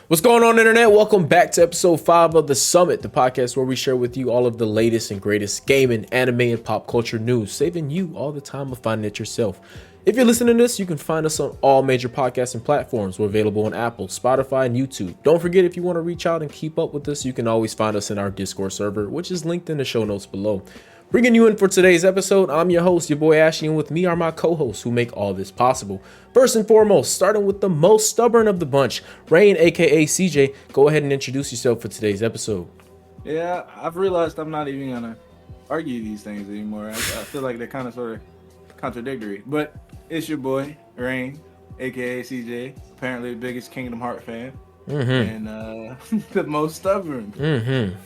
What's going on, Internet? Welcome back to episode 5 of The Summit, the podcast where we share with you all of the latest and greatest gaming, anime, and pop culture news, saving you all the time of finding it yourself. If you're listening to this, you can find us on all major podcasting platforms. We're available on Apple, Spotify, and YouTube. Don't forget, if you want to reach out and keep up with us, you can always find us in our Discord server, which is linked in the show notes below. Bringing you in for today's episode, I'm your host, your boy Ashley, and with me are my co-hosts who make all this possible. First and foremost, starting with the most stubborn of the bunch, Rain, aka CJ. Go ahead and introduce yourself for today's episode. Yeah, I've realized I'm not even gonna argue these things anymore. I feel like they're kind of sort of contradictory. But it's your boy, Rain, aka CJ, apparently the biggest Kingdom Hearts fan. And the most stubborn.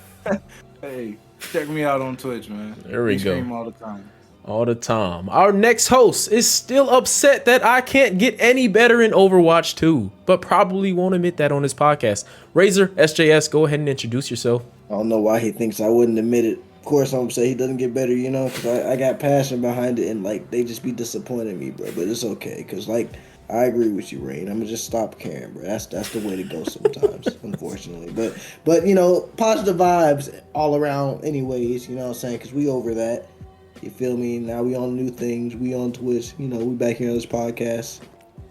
Hey, check me out on Twitch, man. There we go. Stream all the time. All the time. Our next host is still upset that I can't get any better in Overwatch 2, but probably won't admit that on his podcast. Razor, SJS, go ahead and introduce yourself. I don't know why he thinks I wouldn't admit it. Of course, I'm gonna say he doesn't get better, because I got passion behind it, and they just be disappointing me, bro. But it's okay, because I agree with you, Rain. I'm gonna just stop caring, bro. That's the way to go sometimes, unfortunately. But positive vibes all around, anyways. You know what I'm saying? Because we over that. You feel me? Now we on new things. We on Twitch. We back here on this podcast.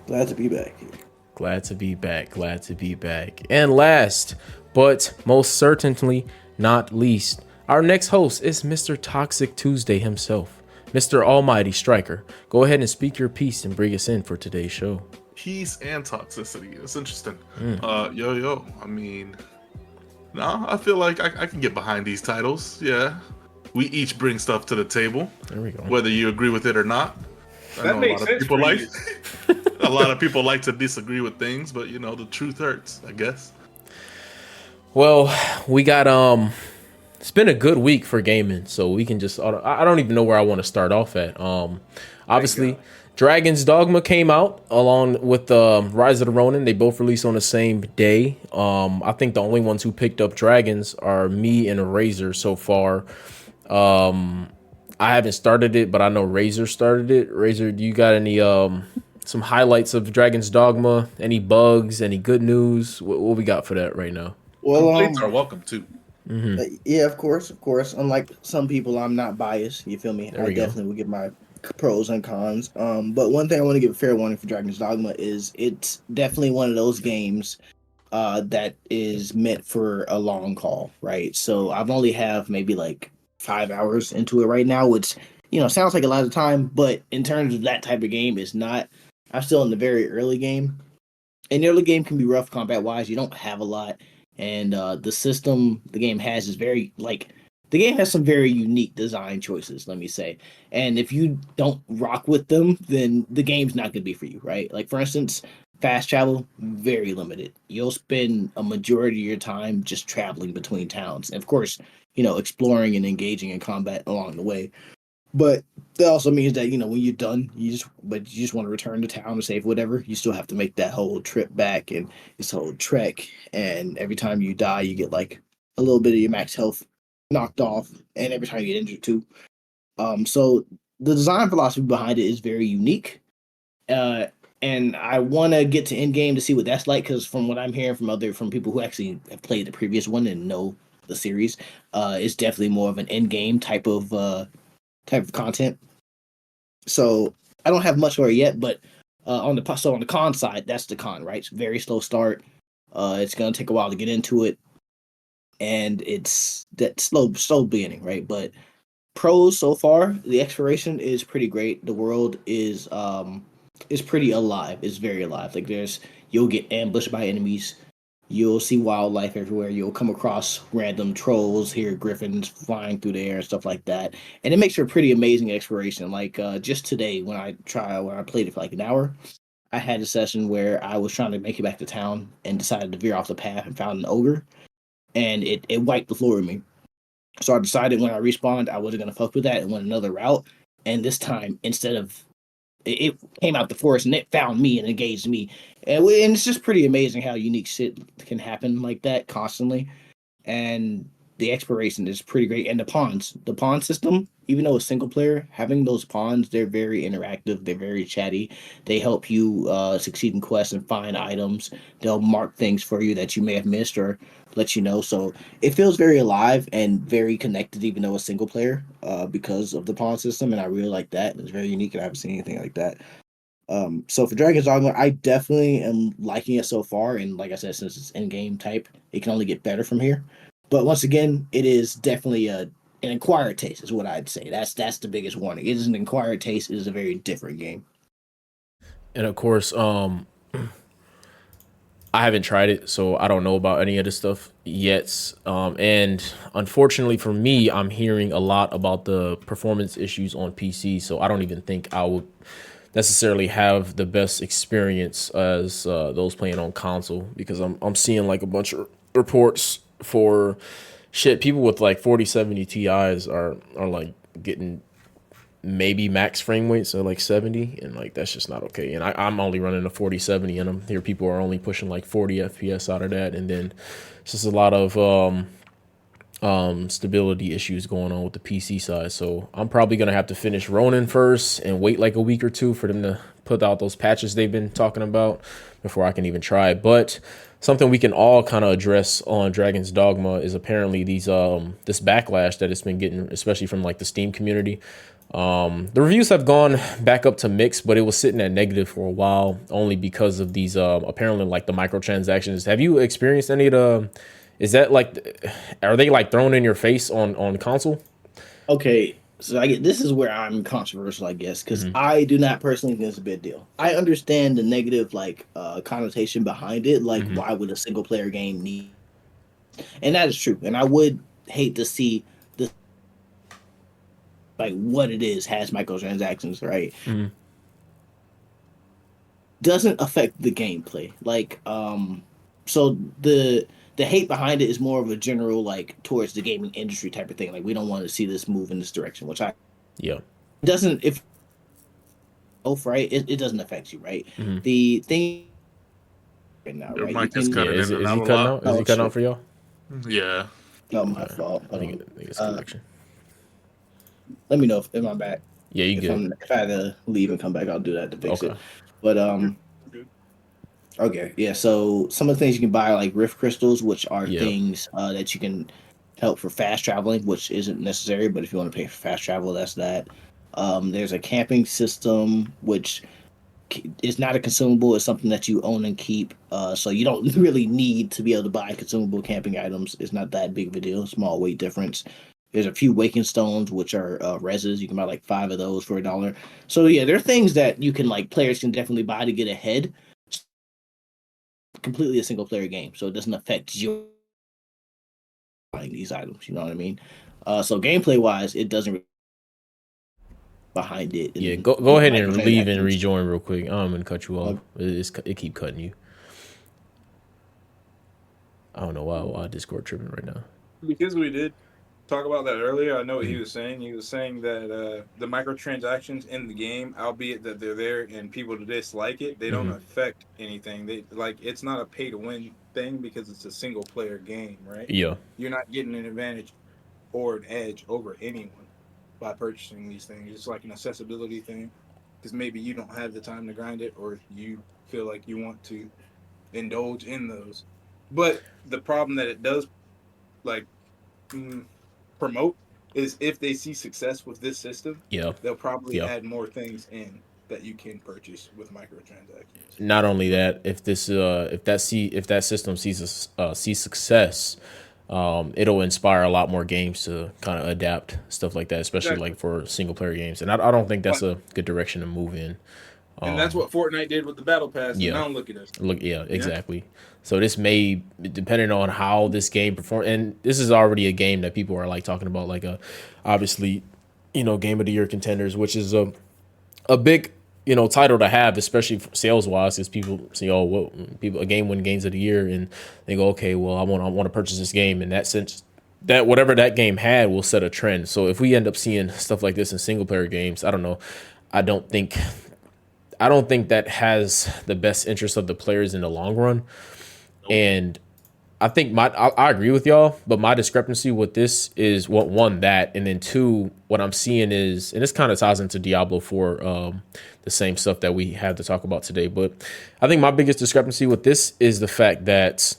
Glad to be back here. Glad to be back. Glad to be back. And last, but most certainly not least, our next host is Mr. Toxic Tuesday himself. Mr. Almighty Striker, go ahead and speak your piece and bring us in for today's show. Peace and toxicity. It's interesting. Yo. I mean, I feel like I can get behind these titles. Yeah. We each bring stuff to the table. There we go. Whether you agree with it or not. That makes sense. A lot of people like to disagree with things, but the truth hurts, I guess. Well, we got it's been a good week for gaming, so we can just I don't even know where I want to start off at. Obviously, Dragon's Dogma came out along with Rise of the Ronin. They both released on the same day. I think the only ones who picked up Dragons are me and Razor so far. I haven't started it, but I know Razor started it. Razor, do you got any some highlights of Dragon's Dogma? Any bugs? Any good news? What we got for that right now? Well, Complaints are welcome too. Yeah, of course. Unlike some people, I'm not biased. You feel me? I definitely will give my pros and cons. But one thing I want to give a fair warning for Dragon's Dogma is it's definitely one of those games that is meant for a long haul, right? So I've only have maybe 5 hours into it right now, which sounds like a lot of time, but in terms of that type of game, it's not. I'm still in the very early game, and the early game can be rough combat wise. You don't have a lot. And the system the game has is very the game has some very unique design choices, let me say. And if you don't rock with them, then the game's not gonna be for you, right? Like for instance, fast travel, very limited. You'll spend a majority of your time just traveling between towns. And of course, exploring and engaging in combat along the way. But that also means that, when you're done, you just want to return to town or save whatever, you still have to make that whole trip back and this whole trek. And every time you die, you get a little bit of your max health knocked off. And every time you get injured too. So the design philosophy behind it is very unique. And I want to get to end game to see what that's like. Because from what I'm hearing from people who actually have played the previous one and know the series, it's definitely more of an end game type of content. So I don't have much for it yet, but on the con side, that's the con, right? It's very slow start. It's gonna take a while to get into it, and it's that slow beginning, right? But pros so far, the exploration is pretty great. The world is pretty alive. It's very alive. You'll get ambushed by enemies. You'll see wildlife everywhere. You'll come across random trolls, hear griffins flying through the air and stuff like that. And it makes for a pretty amazing exploration. Just today when I played it for an hour, I had a session where I was trying to make it back to town and decided to veer off the path and found an ogre. And it wiped the floor with me. So I decided when I respawned, I wasn't going to fuck with that and went another route. And this time, instead of it came out the forest and it found me and engaged me. And it's just pretty amazing how unique shit can happen like that constantly. And the exploration is pretty great, and the pawn system, even though it's single player, having those pawns, they're very interactive, they're very chatty. They help you succeed in quests and find items. They'll mark things for you that you may have missed or let you know. So it feels very alive and very connected, even though it's single player, because of the pawn system, and I really like that. It's very unique, and I haven't seen anything like that. So for Dragon's Dogma, I definitely am liking it so far, and like I said, since it's in-game type, it can only get better from here. But once again, it is definitely an acquired taste, is what I'd say. That's the biggest warning. It is an acquired taste. It is a very different game. And of course, I haven't tried it, so I don't know about any of this stuff yet. And unfortunately for me, I'm hearing a lot about the performance issues on PC, so I don't even think I would necessarily have the best experience as those playing on console, because I'm seeing like a bunch of reports for shit. People with like 4070 Ti's are like getting maybe max frame rate, so like 70, and like that's just not okay. And I'm only running a 4070, and I'm here people are only pushing like 40 FPS out of that, and then it's just a lot of stability issues going on with the PC side. So I'm probably gonna have to finish Ronin first and wait like a week or two for them to put out those patches they've been talking about before I can even try it. But something we can all kind of address on Dragon's Dogma is apparently these this backlash that it's been getting, especially from like the Steam community. The reviews have gone back up to mixed, but it was sitting at negative for a while, only because of these apparently like the microtransactions. Have you experienced any of the? Is that like, are they like thrown in your face on console? Okay, so this is where I'm controversial, I guess, because I do not personally think it's a big deal. I understand the negative connotation behind it, like why would a single player game need, and that is true. And I would hate to see this, like what it is has microtransactions, right? Doesn't affect the gameplay. So the hate behind it is more of a general like towards the gaming industry type of thing. Like we don't want to see this move in this direction, which doesn't, if right, it doesn't affect you, right? The thing right now, Your right? mic is cutting in Is and he out a cutting lot. out? Is he cutting out for y'all? Yeah. No, my fault. I think it's connection. Let me know if am I back. Yeah, you good. If I had to leave and come back, I'll do that to fix it. But okay, yeah. So some of the things you can buy are like rift crystals, which are things that you can help for fast traveling, which isn't necessary, but if you want to pay for fast travel, that's that. There's a camping system, which is not a consumable. It's something that you own and keep. So you don't really need to be able to buy consumable camping items. It's not that big of a deal. Small weight difference. There's a few waking stones, which are reses. You can buy like 5 of those for $1. So yeah, there are things that you can players can definitely buy to get ahead. Completely a single player game, so it doesn't affect you buying these items. You know what I mean? So gameplay wise, it doesn't behind it. Yeah, go ahead and leave and rejoin real quick. I'm gonna cut you off. It keep cutting you. I don't know why Discord tripping right now. Because we did talk about that earlier. I know what he was saying. He was saying that the microtransactions in the game, albeit that they're there and people dislike it, they don't affect anything. They it's not a pay to win thing because it's a single player game, right? Yeah. You're not getting an advantage or an edge over anyone by purchasing these things. It's like an accessibility thing because maybe you don't have the time to grind it or you feel like you want to indulge in those. But the problem that it does promote is if they see success with this system, they'll probably add more things in that you can purchase with microtransactions. Not only that, if that system sees success, it'll inspire a lot more games to kind of adapt stuff like that, especially like for single player games. And I don't think that's a good direction to move in. And that's what Fortnite did with the Battle Pass. And now look at us. Exactly. So this may, depending on how this game performs, and this is already a game that people are like talking about, like obviously, game of the year contenders, which is a big, title to have, especially sales wise, because people say, a game win games of the year, and they go, okay, well, I want to purchase this game. In that sense, that whatever that game had will set a trend. So if we end up seeing stuff like this in single player games, I don't know. I don't think that has the best interest of the players in the long run. And I think I agree with y'all, but my discrepancy with this is what one that, and then two, what I'm seeing is, and this kind of ties into Diablo 4, the same stuff that we had to talk about today. But I think my biggest discrepancy with this is the fact that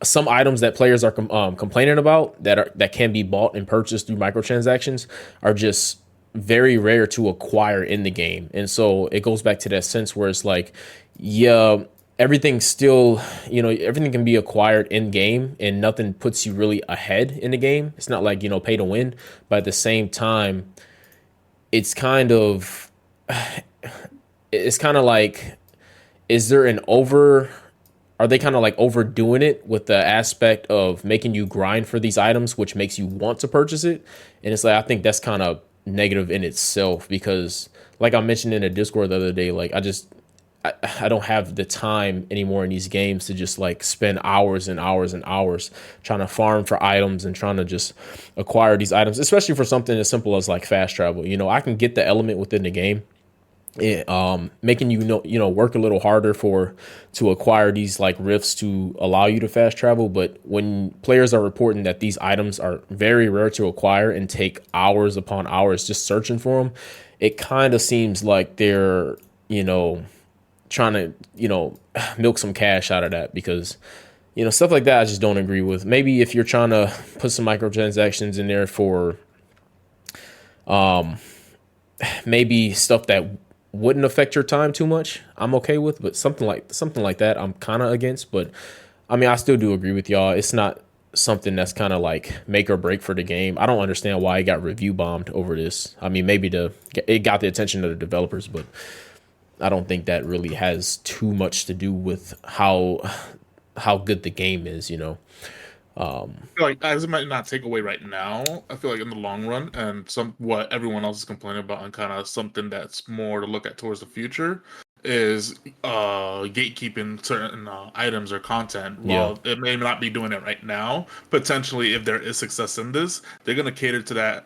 some items that players are complaining about that can be bought and purchased through microtransactions are just very rare to acquire in the game. And so it goes back to that sense where it's like, yeah, everything's still, everything can be acquired in game and nothing puts you really ahead in the game. It's not like, pay to win, but at the same time, it's kind of like, is there an are they kind of like overdoing it with the aspect of making you grind for these items, which makes you want to purchase it? And it's like, I think that's kind of negative in itself, because like I mentioned in a Discord the other day, like I don't have the time anymore in these games to just like spend hours and hours and hours trying to farm for items and trying to just acquire these items, especially for something as simple as like fast travel. I can get the element within the game, making work a little harder to acquire these like rifts to allow you to fast travel. But when players are reporting that these items are very rare to acquire and take hours upon hours just searching for them, it kind of seems like they're trying to milk some cash out of that, because stuff like that I just don't agree with. Maybe if you're trying to put some microtransactions in there for maybe stuff that wouldn't affect your time too much, I'm okay with. But something like that I'm kind of against. But I mean, I still do agree with y'all. It's not something that's kind of like make or break for the game. I don't understand why it got review bombed over this. I mean, maybe it got the attention of the developers, but I don't think that really has too much to do with how good the game is. I feel like as it might not take away right now, I feel like in the long run, and what everyone else is complaining about, and kind of something that's more to look at towards the future, is gatekeeping certain items or content. While it may not be doing it right now, potentially if there is success in this, they're going to cater to that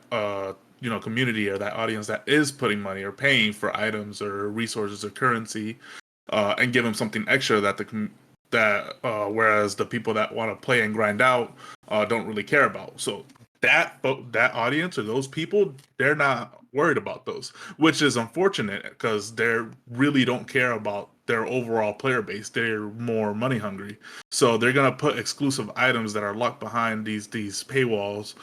community or that audience that is putting money or paying for items or resources or currency, and give them something extra whereas the people that want to play and grind out don't really care about. So that audience or those people, they're not worried about those, which is unfortunate, because they really don't care about their overall player base. They're more money hungry, so they're gonna put exclusive items that are locked behind these paywalls.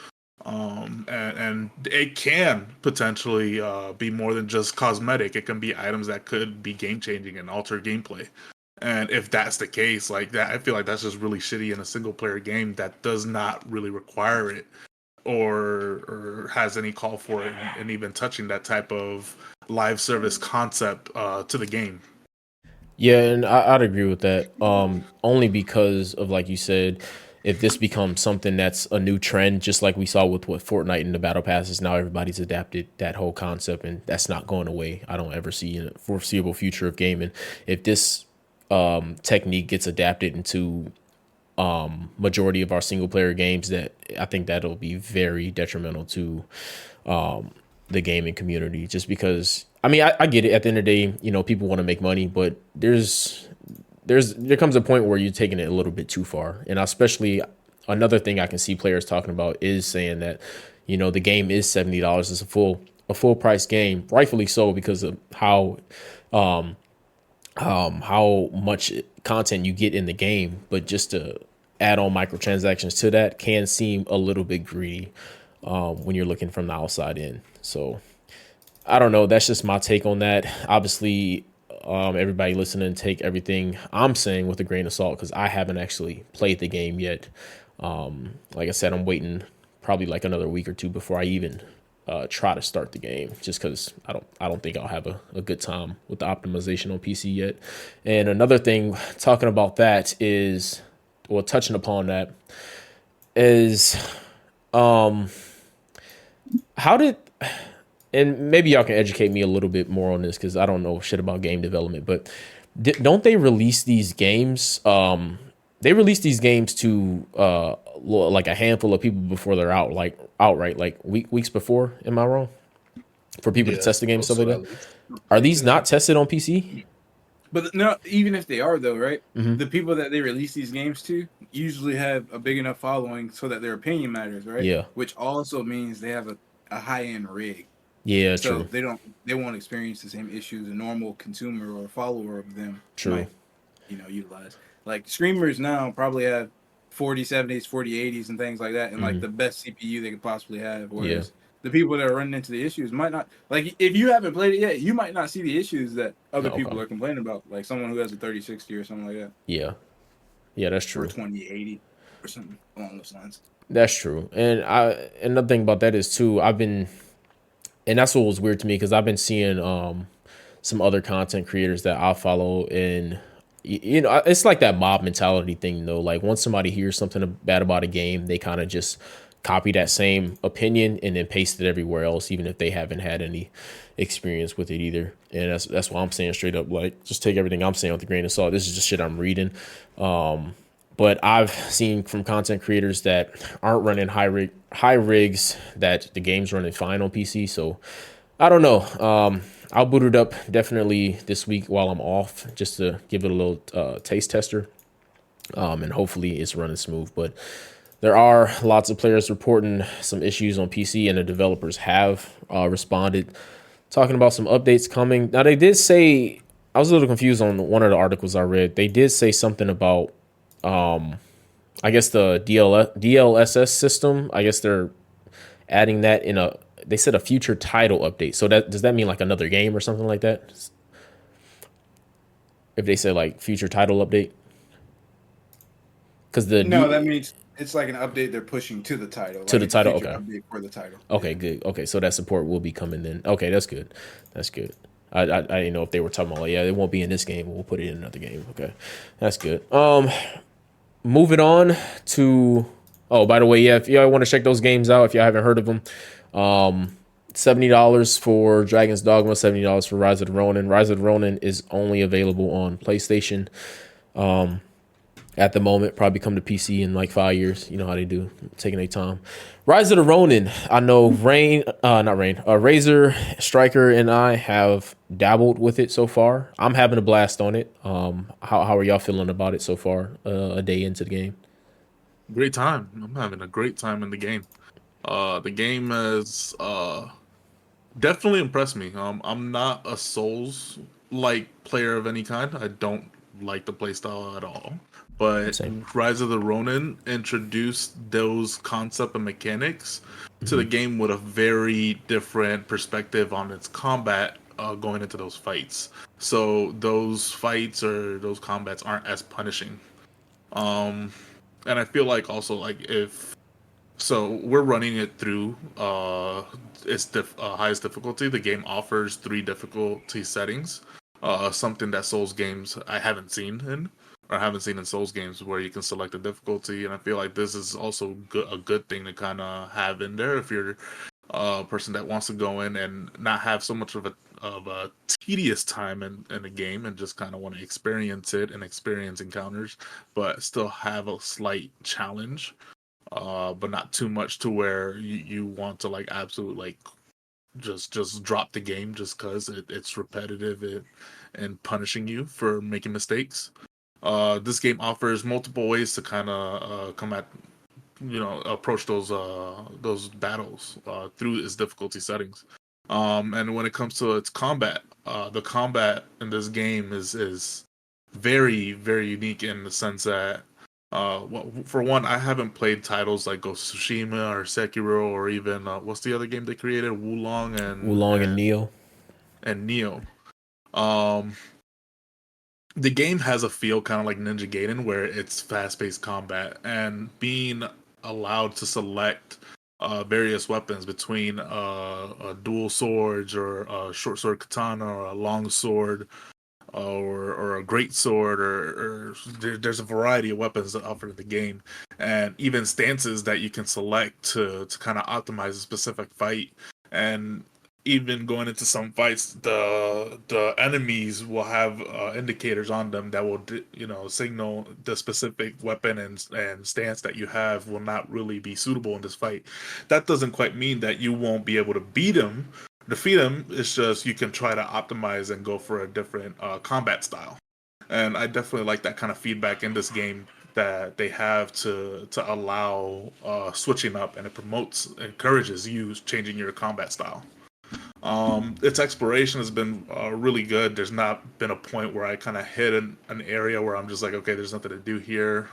And it can potentially be more than just cosmetic. It can be items that could be game changing and alter gameplay. And if that's the case, like that, I feel like that's just really shitty in a single player game that does not really require it or has any call for it, and even touching that type of live service concept to the game. Yeah, and I'd agree with that. Only because of, like you said, if this becomes something that's a new trend, just like we saw with what Fortnite and the battle passes, now everybody's adapted that whole concept, and that's not going away. I don't ever see in the foreseeable future of gaming, if this technique gets adapted into majority of our single player games, that I think that'll be very detrimental to the gaming community. Just because, I mean, I get it. At the end of the day, people want to make money, but there comes a point where you're taking it a little bit too far. And especially another thing I can see players talking about is saying that, the game is $70. It's a full price game, rightfully so, because of how much content you get in the game. But just to add on microtransactions to that can seem a little bit greedy when you're looking from the outside in. So I don't know. That's just my take on that. Obviously, everybody listening, take everything I'm saying with a grain of salt, because I haven't actually played the game yet. Like I said, I'm waiting probably like another week or two before I even try to start the game, just because I don't think I'll have a good time with the optimization on PC yet. And another thing, talking about that is, well, touching upon that is, how did, and maybe y'all can educate me a little bit more on this, because I don't know shit about game development, but don't they release these games? They release these games to like a handful of people before they're out, like outright, like weeks before. Am I wrong? For people to test the game, stuff like that. Are these not tested on PC? But no, even if they are though, right? Mhm. The people that they release these games to usually have a big enough following so that their opinion matters, right? Yeah. Which also means they have a high end rig. Yeah, So true. they won't experience the same issues a normal consumer or follower of them True. might, utilize. Like streamers now probably have 4070s, 4080s and things like that, and like Mhm. the best CPU they could possibly have. Yeah. Whereas the people that are running into the issues might not, like, if you haven't played it yet, you might not see the issues that other Okay. people are complaining about, like someone who has a 3060 or something like that, Yeah. Yeah, that's or a true. 2080 or something along those lines. That's true. And another thing about that is too, and that's what was weird to me because I've been seeing some other content creators that I follow, and it's like that mob mentality thing though. Like once somebody hears something bad about a game, they kind of just copy that same opinion and then paste it everywhere else, even if they haven't had any experience with it either. And that's why I'm saying straight up, like, just take everything I'm saying with a grain of salt. This is just shit I'm reading. But I've seen from content creators that aren't running high rigs that the game's running fine on PC. So I don't know. I'll boot it up definitely this week while I'm off, just to give it a little taste tester. And hopefully it's running smooth. But there are lots of players reporting some issues on PC, and the developers have responded, talking about some updates coming. Now, they did say, I was a little confused on one of the articles I read. They did say something about, I guess, the DLSS system. I guess they're adding that they said a future title update. So does that mean like another game or something like that? If they say like future title update? Because No, that means it's like an update they're pushing to the title, to like the it's a title, future okay. update for the title. Okay, Yeah. good. Okay, so that support will be coming then. Okay, that's good. That's good. I didn't know if they were talking about like, yeah, it won't be in this game. We'll put it in another game. Okay, that's good. Moving on to, oh, by the way, yeah, if y'all want to check those games out, if y'all haven't heard of them, $70 for Dragon's Dogma, $70 for Rise of the Ronin. Rise of the Ronin is only available on PlayStation at the moment. Probably come to PC in like 5 years. You know how they do, taking their time. Rise of the Ronin. I know Razor, Striker, and I have dabbled with it so far. I'm having a blast on it. How are y'all feeling about it so far? A day into the game. Great time. I'm having a great time in the game. The game has definitely impressed me. I'm not a Souls like player of any kind. I don't like the playstyle at all. But Same. Rise of the Ronin introduced those concept and mechanics to the game with a very different perspective on its combat going into those fights. So those fights or those combats aren't as punishing. And I feel like also like if so we're running it through its highest difficulty. The game offers 3 difficulty settings. Something that Souls games I haven't seen in Souls games where you can select a difficulty, and I feel like this is also a good thing to kind of have in there if you're a person that wants to go in and not have so much of a tedious time in the game and just kind of want to experience it and experience encounters, but still have a slight challenge, but not too much to where you want to like absolutely like just drop the game just because it's repetitive and punishing you for making mistakes. This game offers multiple ways to kind of come at approach those battles through its difficulty settings. And when it comes to its combat, the combat in this game is very, very unique in the sense that, well, for one, I haven't played titles like Ghost of Tsushima or Sekiro or even what's the other game they created, Wulong And Neo. and Neo. Um, the game has a feel kind of like Ninja Gaiden, where it's fast-paced combat and being allowed to select various weapons between a dual swords or a short sword katana or a long sword or a great sword or there's a variety of weapons that offer in the game, and even stances that you can select to kind of optimize a specific fight. And even going into some fights, the enemies will have indicators on them that will signal the specific weapon and stance that you have will not really be suitable in this fight. That doesn't quite mean that you won't be able to defeat them. It's just you can try to optimize and go for a different combat style. and I definitely like that kind of feedback in this game that they have to allow switching up, and it encourages you changing your combat style. Its exploration has been really good. There's not been a point where I kind of hit an area where I'm just like, okay, there's nothing to do here.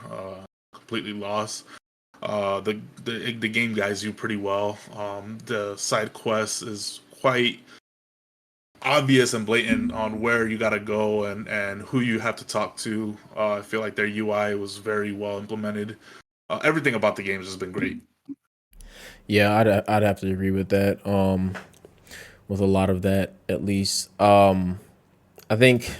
Completely lost. The game guides you pretty well. The side quest is quite obvious and blatant on where you got to go and who you have to talk to. I feel like their UI was very well implemented. Everything about the games has been great. Yeah, I'd have to agree with that. With a lot of that, at least. I think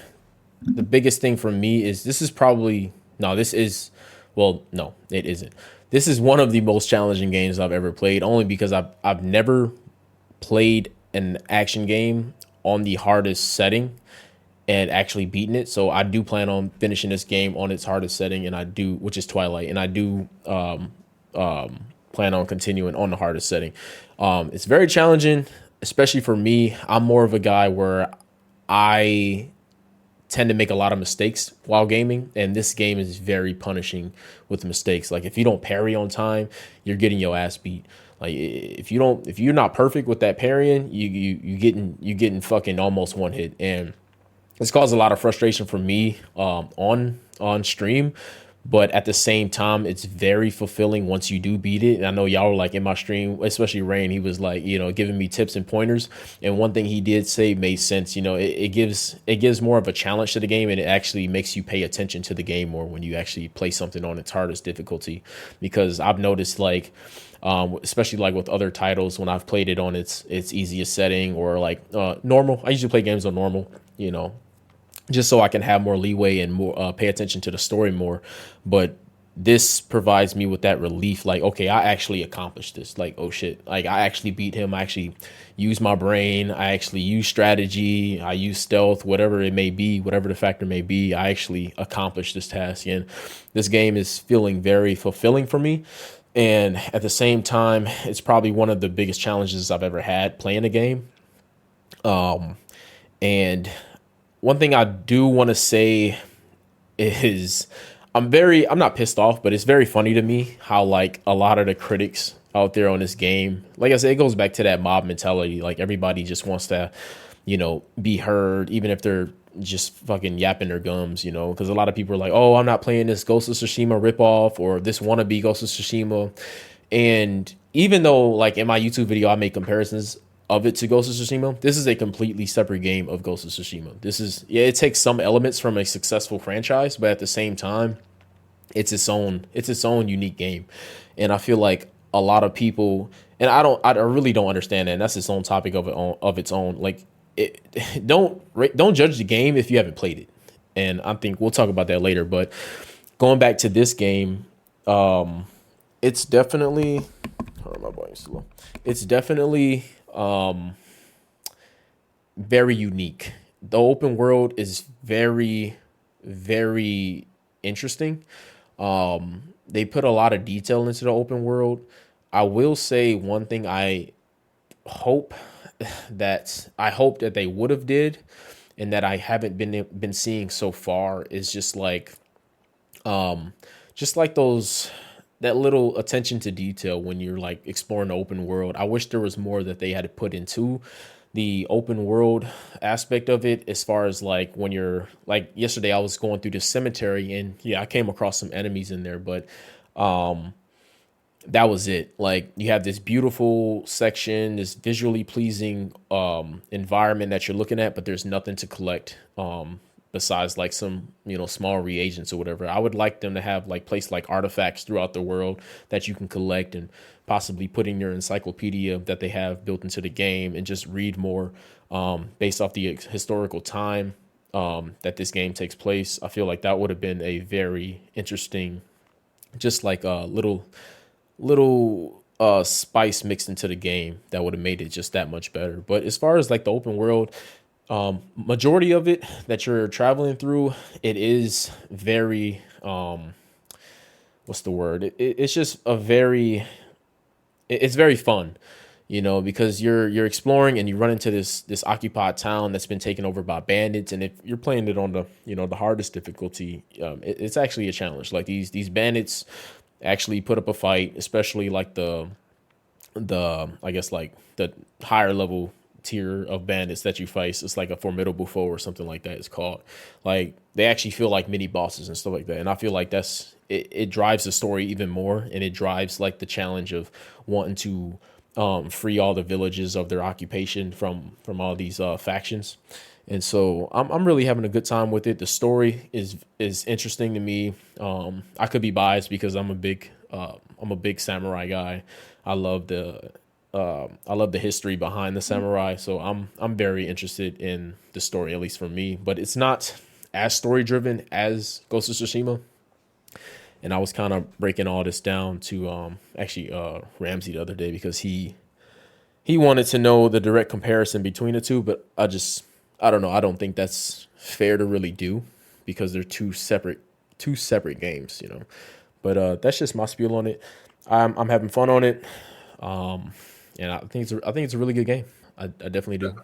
the biggest thing for me is this is probably no, this is well, no, it isn't. This is one of the most challenging games I've ever played, only because I've never played an action game on the hardest setting and actually beaten it. So I do plan on finishing this game on its hardest setting, and I do, which is Twilight, and I do plan on continuing on the hardest setting. It's very challenging, especially for me. I'm more of a guy where I tend to make a lot of mistakes while gaming, and this game is very punishing with mistakes. Like if you don't parry on time, you're getting your ass beat. Like if you're not perfect with that parrying, you getting fucking almost one hit, and it's caused a lot of frustration for me on stream. But at the same time, it's very fulfilling once you do beat it. And I know y'all were like in my stream, especially Rain, he was like, giving me tips and pointers. And one thing he did say made sense. It gives more of a challenge to the game, and it actually makes you pay attention to the game more when you actually play something on its hardest difficulty. Because I've noticed like, especially like with other titles, when I've played it on its easiest setting or like normal, I usually play games on normal, just so I can have more leeway and more pay attention to the story more. But this provides me with that relief. Like, okay, I actually accomplished this. Like, oh shit, like I actually beat him. I actually used my brain. I actually used strategy. I used stealth, whatever it may be, whatever the factor may be. I actually accomplished this task. And this game is feeling very fulfilling for me. And at the same time, it's probably one of the biggest challenges I've ever had playing a game. And one thing I do want to say is I'm not pissed off, but it's very funny to me how like a lot of the critics out there on this game, like I said, it goes back to that mob mentality. Like everybody just wants to, be heard, even if they're just fucking yapping their gums, because a lot of people are like, oh, I'm not playing this Ghost of Tsushima ripoff or this wannabe Ghost of Tsushima. And even though like in my YouTube video, I make comparisons of it to Ghost of Tsushima, this is a completely separate game of Ghost of Tsushima. It takes some elements from a successful franchise, but at the same time, it's its own unique game. And I feel like a lot of people, and I really don't understand that. And that's its own topic of its own. Like, don't judge the game if you haven't played it. And I think we'll talk about that later. But going back to this game, it's definitely, hold on, my volume's too low. It's definitely very unique. The open world is very, very interesting. They put a lot of detail into the open world. I will say one thing I hope that they would have did, and that I haven't been seeing so far, is just like those, that little attention to detail when you're like exploring the open world. I wish there was more that they had to put into the open world aspect of it, as far as like when you're like, yesterday I was going through the cemetery, and yeah, I came across some enemies in there, but that was it. Like, you have this beautiful section, this visually pleasing environment that you're looking at, but there's nothing to collect besides like some, small reagents or whatever. I would like them to have like place like artifacts throughout the world that you can collect, and possibly put in your encyclopedia that they have built into the game, and just read more based off the historical time that this game takes place. I feel like that would have been a very interesting, just like a little spice mixed into the game that would have made it just that much better. But as far as like the open world, majority of it that you're traveling through, it is very what's the word? It's just it's very fun. You know, because you're exploring and you run into this occupied town that's been taken over by bandits, and if you're playing it on the the hardest difficulty, it's actually a challenge. Like these bandits actually put up a fight, especially like the I guess like the higher level tier of bandits that you face. It's like a formidable foe or something like that. It's called, like, they actually feel like mini bosses and stuff like that. And I feel like it drives the story even more, and it drives like the challenge of wanting to free all the villages of their occupation from all these factions. And so I'm really having a good time with it. The story is interesting to me. I could be biased because I'm a big samurai guy. I love the history behind the samurai. So I'm very interested in the story, at least for me. But it's not as story driven as Ghost of Tsushima. And I was kind of breaking all this down to Ramsey the other day, because he wanted to know the direct comparison between the two, but I don't know. I don't think that's fair to really do, because they're two separate games, you know. But that's just my spiel on it. I'm having fun on it, and I think it's a really good game. I definitely do.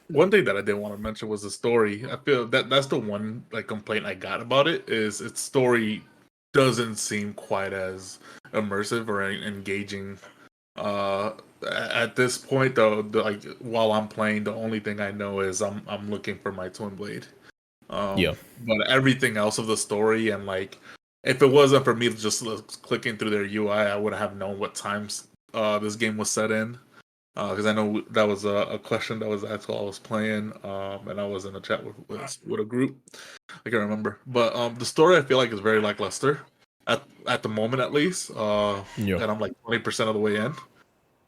One thing that I didn't want to mention was the story. I feel that's the one like complaint I got about it, is its story doesn't seem quite as immersive or engaging. At this point, though, like while I'm playing, the only thing I know is I'm looking for my twin blade. Yeah. But everything else of the story, and like, if it wasn't for me just clicking through their UI, I wouldn't have known what times this game was set in. Because I know that was a question that was asked while I was playing, and I was in a chat with a group. I can't remember, but the story I feel like is very lackluster at the moment, at least. Yeah. And I'm like 20% of the way in.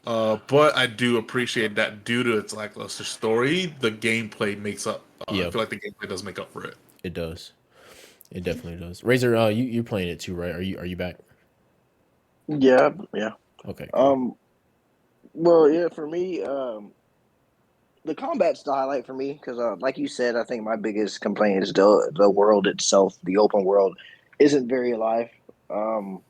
But I do appreciate that due to its lackluster story, the gameplay makes up. I feel like the gameplay does make up for it. It does. It definitely does. Razor, you're playing it too, right? Are you back? Yeah. Okay. Cool. Well, yeah, for me, the combat's the highlight for me because, like you said, I think my biggest complaint is the world itself. The open world isn't very alive. Um,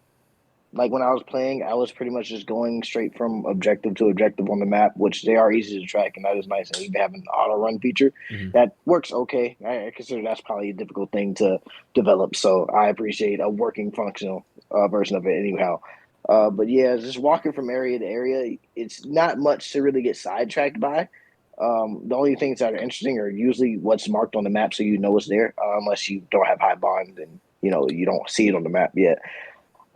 like when I was playing, I was pretty much just going straight from objective to objective on the map, which they are easy to track, and that is nice. And even having an auto run feature that works okay. I consider that's probably a difficult thing to develop, so I appreciate a working functional version of it anyhow. But yeah, just walking from area to area, it's not much to really get sidetracked by. The only things that are interesting are usually what's marked on the map, so you know it's there, unless you don't have high bond and you don't see it on the map yet.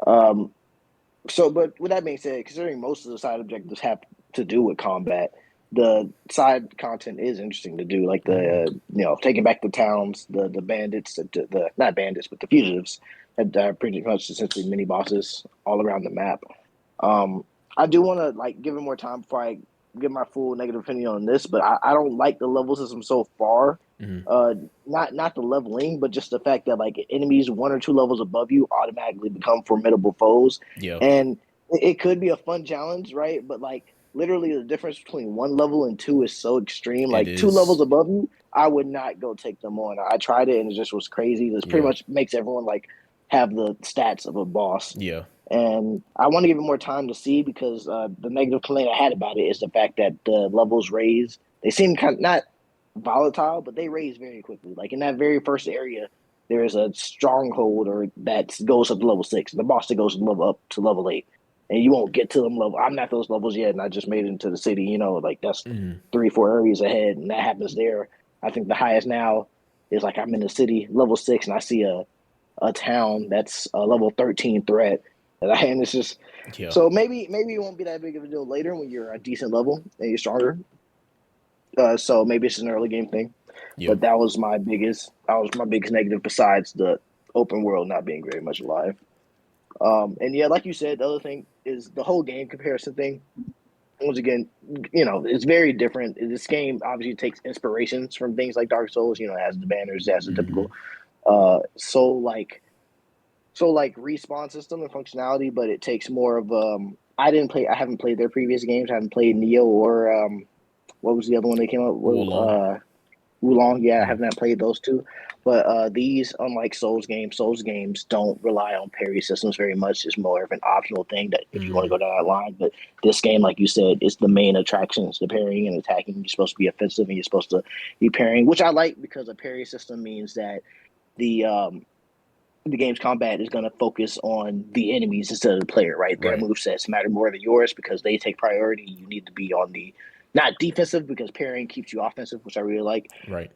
But with that being said, considering most of the side objectives have to do with combat, the side content is interesting to do, like the taking back the towns, the bandits, the not bandits, but the fugitives, that are pretty much essentially mini bosses all around the map. I do want to give it more time before I give my full negative opinion on this, but I don't like the level system so far. Not the leveling, but just the fact that enemies one or two levels above you automatically become formidable foes. Yeah. And it could be a fun challenge, right? But literally the difference between one level and two is so extreme. Two levels above you, I would not go take them on. I tried it and it just was crazy. This pretty much makes everyone have the stats of a boss. Yeah. And I want to give it more time to see because the negative complaint I had about it is the fact that the levels raise. They seem kind of not volatile, but they raise very quickly. In that very first area, there is a stronghold that goes up to level 6. The boss that goes up to level 8. And you won't get to them level. I'm not those levels yet, and I just made it into the city. That's 3-4 areas ahead, and that happens there. I think the highest now is I'm in the city, level 6, and I see a town that's a level 13 threat. And it's just so maybe it won't be that big of a deal later when you're a decent level and you're stronger. So maybe it's an early game thing. But that was my biggest negative besides the open world not being very much alive. And yeah, like you said, the other thing is the whole game comparison thing. Once again, it's very different. This game obviously takes inspirations from things like Dark Souls. It has the banners, it has the typical respawn system and functionality, but it takes more of I haven't played their previous games. I haven't played Neo or what was the other one they came up with? Wulong, yeah, I have not played those two. But these, unlike Souls games don't rely on parry systems very much. It's more of an optional thing that if you want to go down that line. But this game, like you said, is the main attraction. It's the parrying and attacking. You're supposed to be offensive and you're supposed to be parrying, which I like because a parry system means that the game's combat is going to focus on the enemies instead of the player, right? Their movesets matter more than yours because they take priority. You need to be on the not defensive because parrying keeps you offensive, which I really like. Right.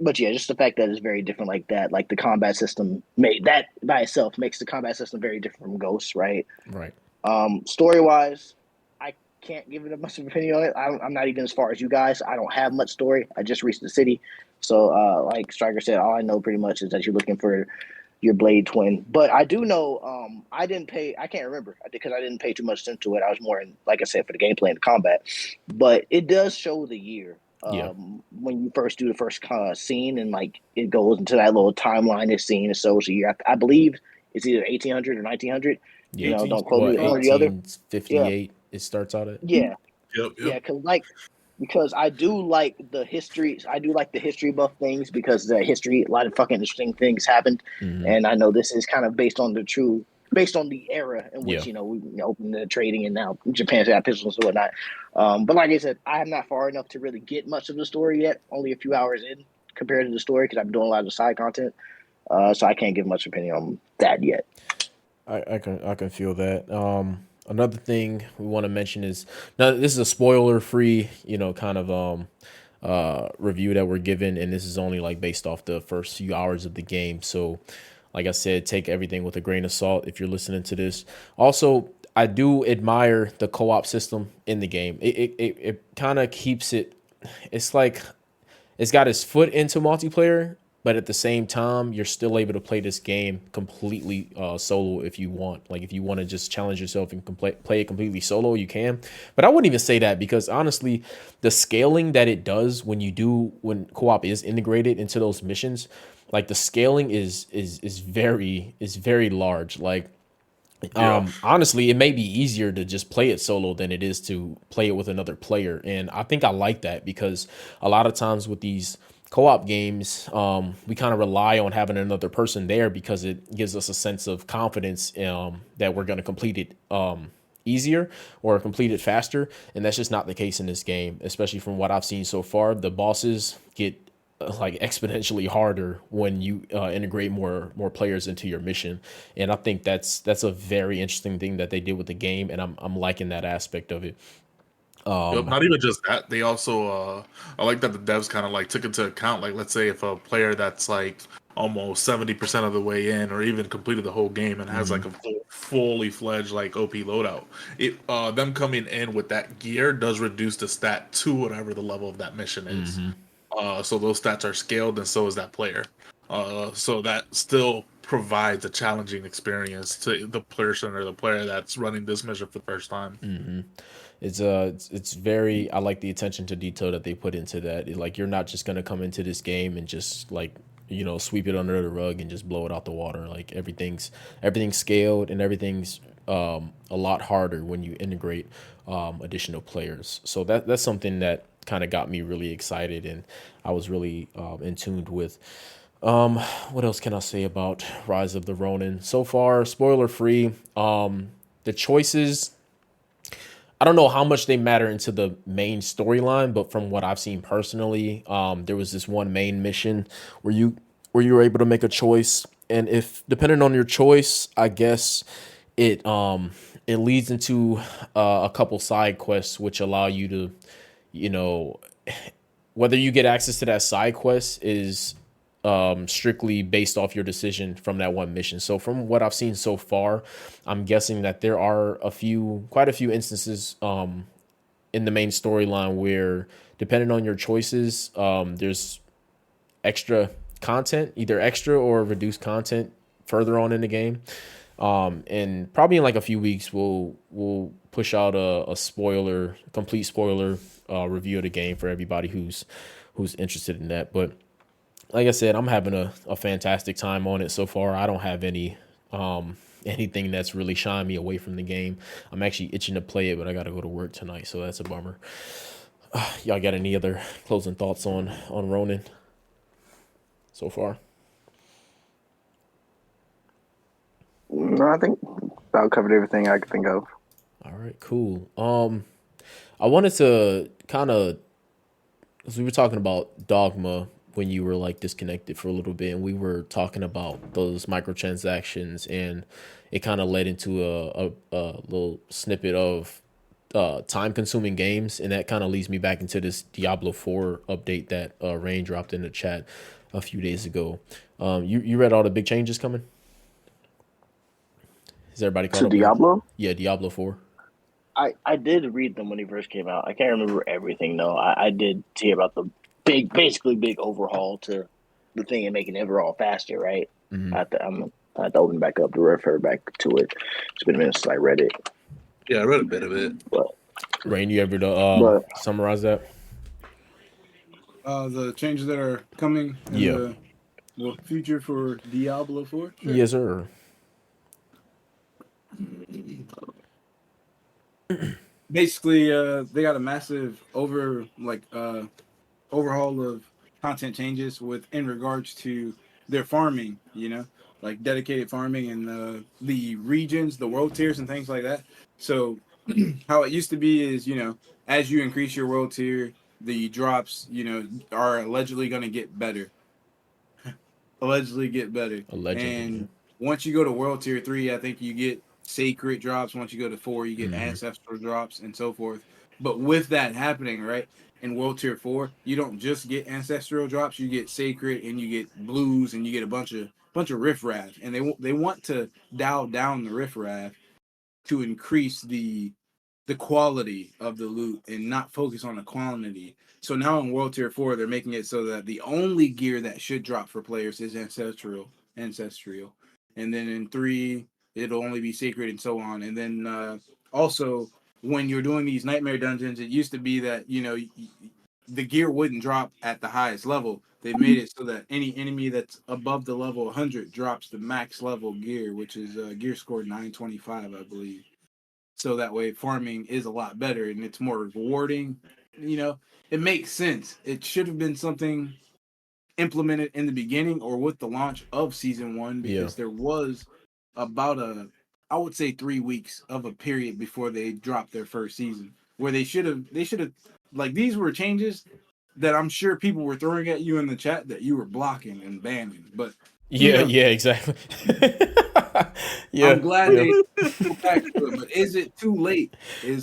But yeah, just the fact that it's very different like that. Like the combat system made that by itself makes the combat system very different from Ghosts, right? Right. Story wise, I can't give it a much of an opinion on it. I'm not even as far as you guys. I don't have much story. I just reached the city. So like Striker said, all I know pretty much is that you're looking for your blade twin. But I do know I can't remember because I didn't pay too much attention to it. I was more in, like I said, for the gameplay and the combat. But it does show the year. When you first do the first scene and like it goes into that little timeline, this scene it shows the year. I believe it's either 1800 or 1900. Yeah, don't quote me one or the other. 1858 it starts out at. Yeah. Yep. Yeah, because I do like the history. I do like the history buff things because the history, a lot of fucking interesting things happened, and I know this is kind of based on the era in which we opened the trading and now Japan's got pistols and whatnot. But like I said, I am not far enough to really get much of the story yet. Only a few hours in compared to the story because I'm doing a lot of the side content, so I can't give much opinion on that yet. I can feel that. Another thing we want to mention is now this is a spoiler free, kind of review that we're given, and this is only like based off the first few hours of the game. So, like I said, take everything with a grain of salt if you're listening to this. Also, I do admire the co-op system in the game. It kind of keeps it. It's like it's got its foot into multiplayer, but at the same time, you're still able to play this game completely solo if you want. Like if you want to just challenge yourself and play it completely solo, you can. But I wouldn't even say that because honestly, the scaling that it does when co-op is integrated into those missions, like the scaling is very large. Like honestly, it may be easier to just play it solo than it is to play it with another player, and I think I like that because a lot of times with these co-op games, we kind of rely on having another person there because it gives us a sense of confidence that we're going to complete it easier or complete it faster, and that's just not the case in this game, especially from what I've seen so far. The bosses get like exponentially harder when you integrate more players into your mission, and I think that's a very interesting thing that they did with the game, and I'm liking that aspect of it. Not even just that. They also, I like that the devs kind of like took into account, like, let's say if a player that's like almost 70% of the way in, or even completed the whole game and has like a fully fledged like OP loadout, them coming in with that gear does reduce the stat to whatever the level of that mission is. So those stats are scaled, and so is that player. So that still provides a challenging experience to the person or the player that's running this mission for the first time. It's very, I like the attention to detail that they put into that. Like you're not just gonna come into this game and just like sweep it under the rug and just blow it out the water. Like everything's scaled and everything's a lot harder when you integrate additional players. So that's something that kind of got me really excited, and I was really in tune with. What else can I say about Rise of the Ronin? So far, spoiler free. The choices, I don't know how much they matter into the main storyline, but from what I've seen personally, there was this one main mission where you were able to make a choice, and if depending on your choice, I guess it leads into a couple side quests which allow you to, whether you get access to that side quest is strictly based off your decision from that one mission. So from what I've seen so far, I'm guessing that there are quite a few instances in the main storyline where, depending on your choices, there's extra content, either extra or reduced content further on in the game. And probably in like a few weeks, we'll push out a complete spoiler review of the game for everybody who's interested in that. But like I said, I'm having a fantastic time on it so far. I don't have anything that's really shying me away from the game. I'm actually itching to play it, but I got to go to work tonight, so that's a bummer. Y'all got any other closing thoughts on Ronin so far? No, I think I covered everything I could think of. All right, cool. I wanted to kind of, because we were talking about Dogma when you were like disconnected for a little bit, and we were talking about those microtransactions, and it kind of led into a little snippet of time consuming games, and that kind of leads me back into this Diablo 4 update that Rain dropped in the chat a few days ago. You read all the big changes coming? Is everybody caught To up? Diablo? Yeah, Diablo 4. I did read them when he first came out. I can't remember everything though. I did hear about the basically big overhaul to the thing and making it overall faster, right? Mm-hmm. I have to open back up to refer back to it. It's been a minute since I read it. Yeah, I read a bit of it. But Rain, you ever to summarize that? The changes that are coming in Yeah. the future for Diablo 4? Sure. Yes, sir. Basically, they got a massive overhaul of content changes in regards to their farming, like dedicated farming and the regions, the world tiers and things like that. So how it used to be is, as you increase your world tier, the drops, are allegedly going to get better. Allegedly get better. Allegedly. And once you go to world tier 3, I think you get sacred drops. Once you go to 4, you get ancestral drops and so forth. But with that happening, right, in world tier 4, you don't just get ancestral drops, you get sacred and you get blues and you get a bunch of riffraff. And they want to dial down the riffraff to increase the quality of the loot and not focus on the quantity. So now in World Tier 4, they're making it so that the only gear that should drop for players is ancestral. And then in 3, it'll only be sacred and so on. And then also, when you're doing these nightmare dungeons, it used to be that, the gear wouldn't drop at the highest level. They've made it so that any enemy that's above the level 100 drops the max level gear, which is gear score 925, I believe. So that way farming is a lot better and it's more rewarding. It makes sense. It should have been something implemented in the beginning or with the launch of season 1, because there was about I would say 3 weeks of a period before they dropped their first season where they should have like, these were changes that I'm sure people were throwing at you in the chat that you were blocking and banning. But yeah, exactly. I'm glad they go back to it, but is it too late?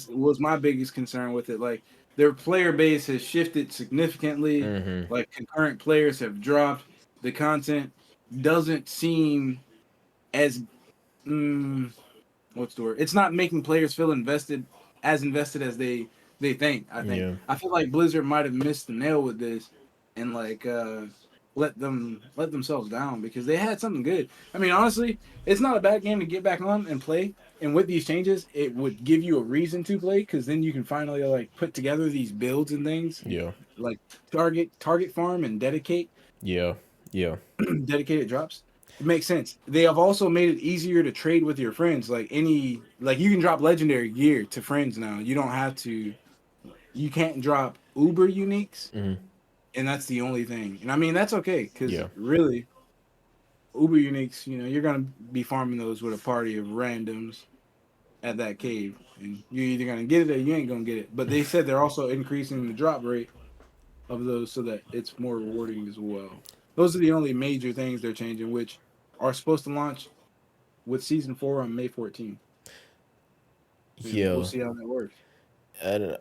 Was my biggest concern with it. Like, their player base has shifted significantly. Like, concurrent players have dropped. The content doesn't seem as what's the word? It's not making players feel invested as they think. I feel like Blizzard might have missed the nail with this and like let themselves down, because they had something good. I mean, honestly, it's not a bad game to get back on and play. And with these changes, it would give you a reason to play, because then you can finally like put together these builds and things. Yeah. Like target farm and dedicate. Yeah. Dedicated drops. It makes sense. They have also made it easier to trade with your friends. Like you can drop legendary gear to friends now. You don't have to. You can't drop Uber uniques, and that's the only thing. And I mean, that's okay, because really, Uber uniques, you're gonna be farming those with a party of randoms at that cave, and you're either gonna get it or you ain't gonna get it. But they said they're also increasing the drop rate of those so that it's more rewarding as well. Those are the only major things they're changing, which are supposed to launch with season 4 on May 14th. Yeah, we'll see how that works. And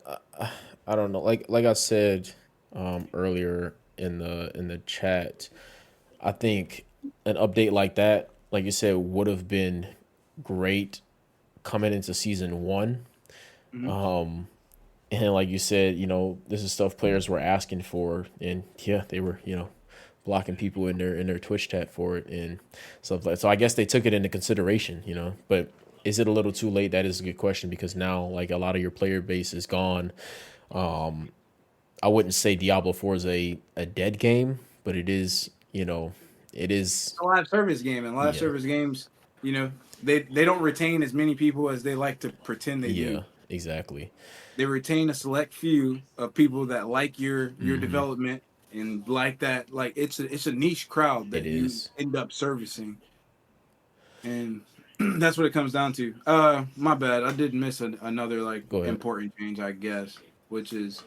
I don't know. Like I said earlier in the chat, I think an update like that, like you said, would have been great coming into season 1. And like you said, this is stuff players were asking for, and they were, blocking people in their Twitch chat for it and stuff like that. So I guess they took it into consideration, but is it a little too late? That is a good question, because now like a lot of your player base is gone. I wouldn't say Diablo 4 is a dead game, but it is, it is a live service game, and live service games, they don't retain as many people as they like to pretend they do. exactly. They retain a select few of people that like your Mm-hmm. development and like that. Like it's a niche crowd It that you is. end up servicing, and that's what it comes down to. My bad. I did miss another like Go ahead. important change, I guess, which is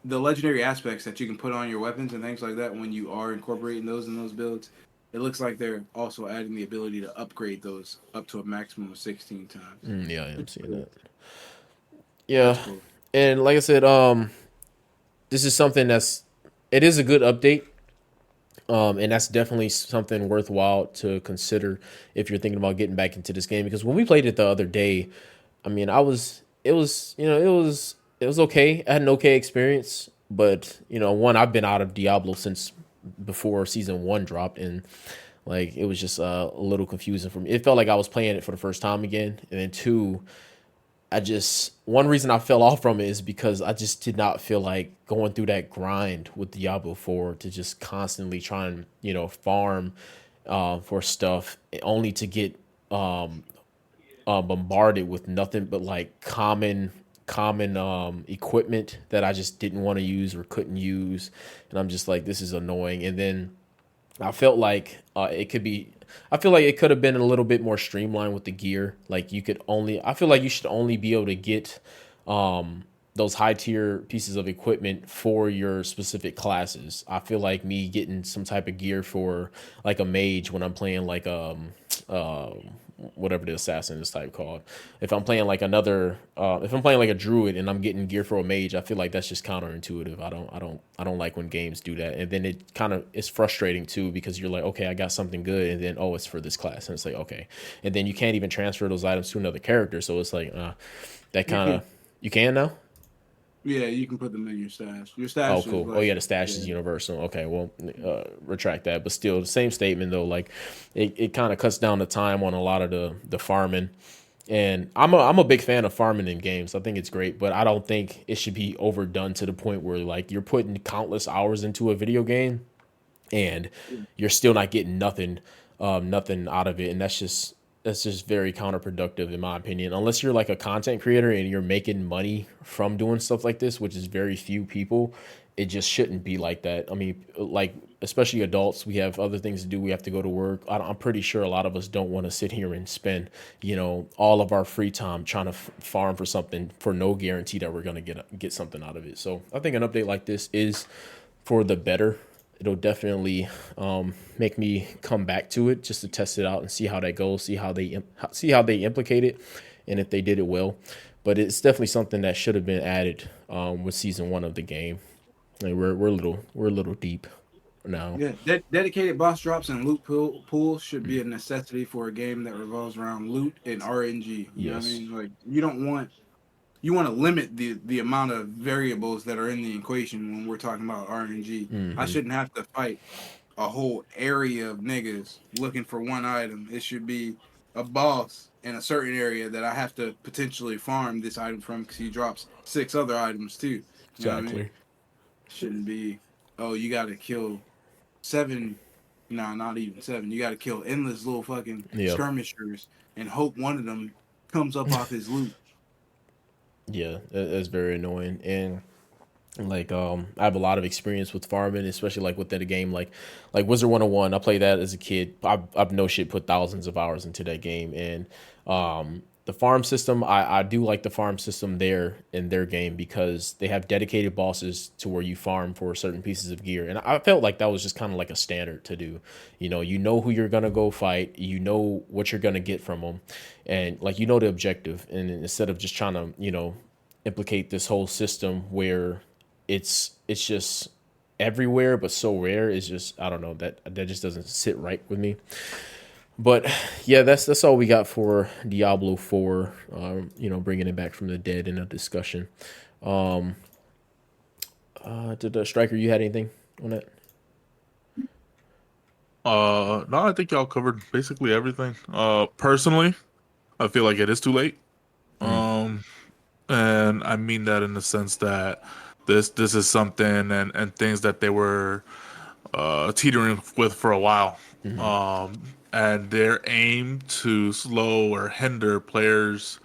the legendary aspects that you can put on your weapons and things like that when you are incorporating those in those builds. It looks like they're also adding the ability to upgrade those up to a maximum of 16 times. Yeah, I am Which is seeing cool. that. Yeah, That's cool. and like I said, this is something it is a good update. And that's definitely something worthwhile to consider if you're thinking about getting back into this game. Because when we played it the other day, I mean, it was okay. I had an okay experience, but one, I've been out of Diablo since before season 1 dropped, and like it was just a little confusing for me. It felt like I was playing it for the first time again, and then two, one reason I fell off from it is because I just did not feel like going through that grind with Diablo 4 to just constantly try and, farm for stuff only to get bombarded with nothing but like common equipment that I just didn't want to use or couldn't use. And I'm just like, this is annoying. And then I felt like I feel like it could have been a little bit more streamlined with the gear. Like I feel like you should only be able to get those high tier pieces of equipment for your specific classes. I feel like me getting some type of gear for like a mage when I'm playing like uh, whatever the assassin is type called. If I'm playing like if I'm playing like a druid and I'm getting gear for a mage, I feel like that's just counterintuitive. I don't like when games do that. And then it's frustrating too, because you're like, okay, I got something good, and then it's for this class, and it's like, okay, and then you can't even transfer those items to another character. So it's like that kind of you can now. Yeah, you can put them in your stash. Your Oh, stash is cool. Oh, like yeah, the stash is universal. Okay, well, retract that. But still, the same statement, though. Like, it kind of cuts down the time on a lot of the farming. And I'm a big fan of farming in games. I think it's great, but I don't think it should be overdone to the point where, like, you're putting countless hours into a video game and you're still not getting nothing out of it. And that's just very counterproductive in my opinion. Unless you're like a content creator and you're making money from doing stuff like this, which is very few people, it just shouldn't be like that. I mean, like, especially adults, we have other things to do. We have to go to work. I'm pretty sure a lot of us don't want to sit here and spend, all of our free time trying to farm for something for no guarantee that we're going to get something out of it. So I think an update like this is for the better. It'll definitely make me come back to it just to test it out and see how that goes, see how they implicate it, and if they did it well. But it's definitely something that should have been added with season 1 of the game. Like we're a little deep now. yeah. Dedicated boss drops and loot pools should be a necessity for a game that revolves around loot and RNG. You know what I Yes, mean? Like you want to limit the amount of variables that are in the equation when we're talking about RNG. I shouldn't have to fight a whole area of niggas looking for one item. It should be a boss in a certain area that I have to potentially farm this item from because he drops 6 other items too. You know what I mean? exactly. Shouldn't be, oh, you got to kill 7, no, not even 7. You got to kill endless little fucking Yeah, skirmishers and hope one of them comes up off his loot. yeah, that's very annoying. And like I have a lot of experience with farming, especially like within a game like Wizard 101. I played that as a kid. I've no shit put thousands of hours into that game. And the farm system, I do like the farm system there in their game because they have dedicated bosses to where you farm for certain pieces of gear. And I felt like that was just kind of like a standard to do. You know who you're gonna go fight, you know what you're gonna get from them, and like the objective. And instead of just trying to implicate this whole system where it's just everywhere but so rare, is just, I don't know, that just doesn't sit right with me. But yeah, that's all we got for Diablo 4. Bringing it back from the dead in a discussion. Did the Striker, you had anything on that? No, I think y'all covered basically everything. Personally, I feel like it is too late. And I mean that in the sense that this is something and things that they were teetering with for a while. And their aim to slow or hinder players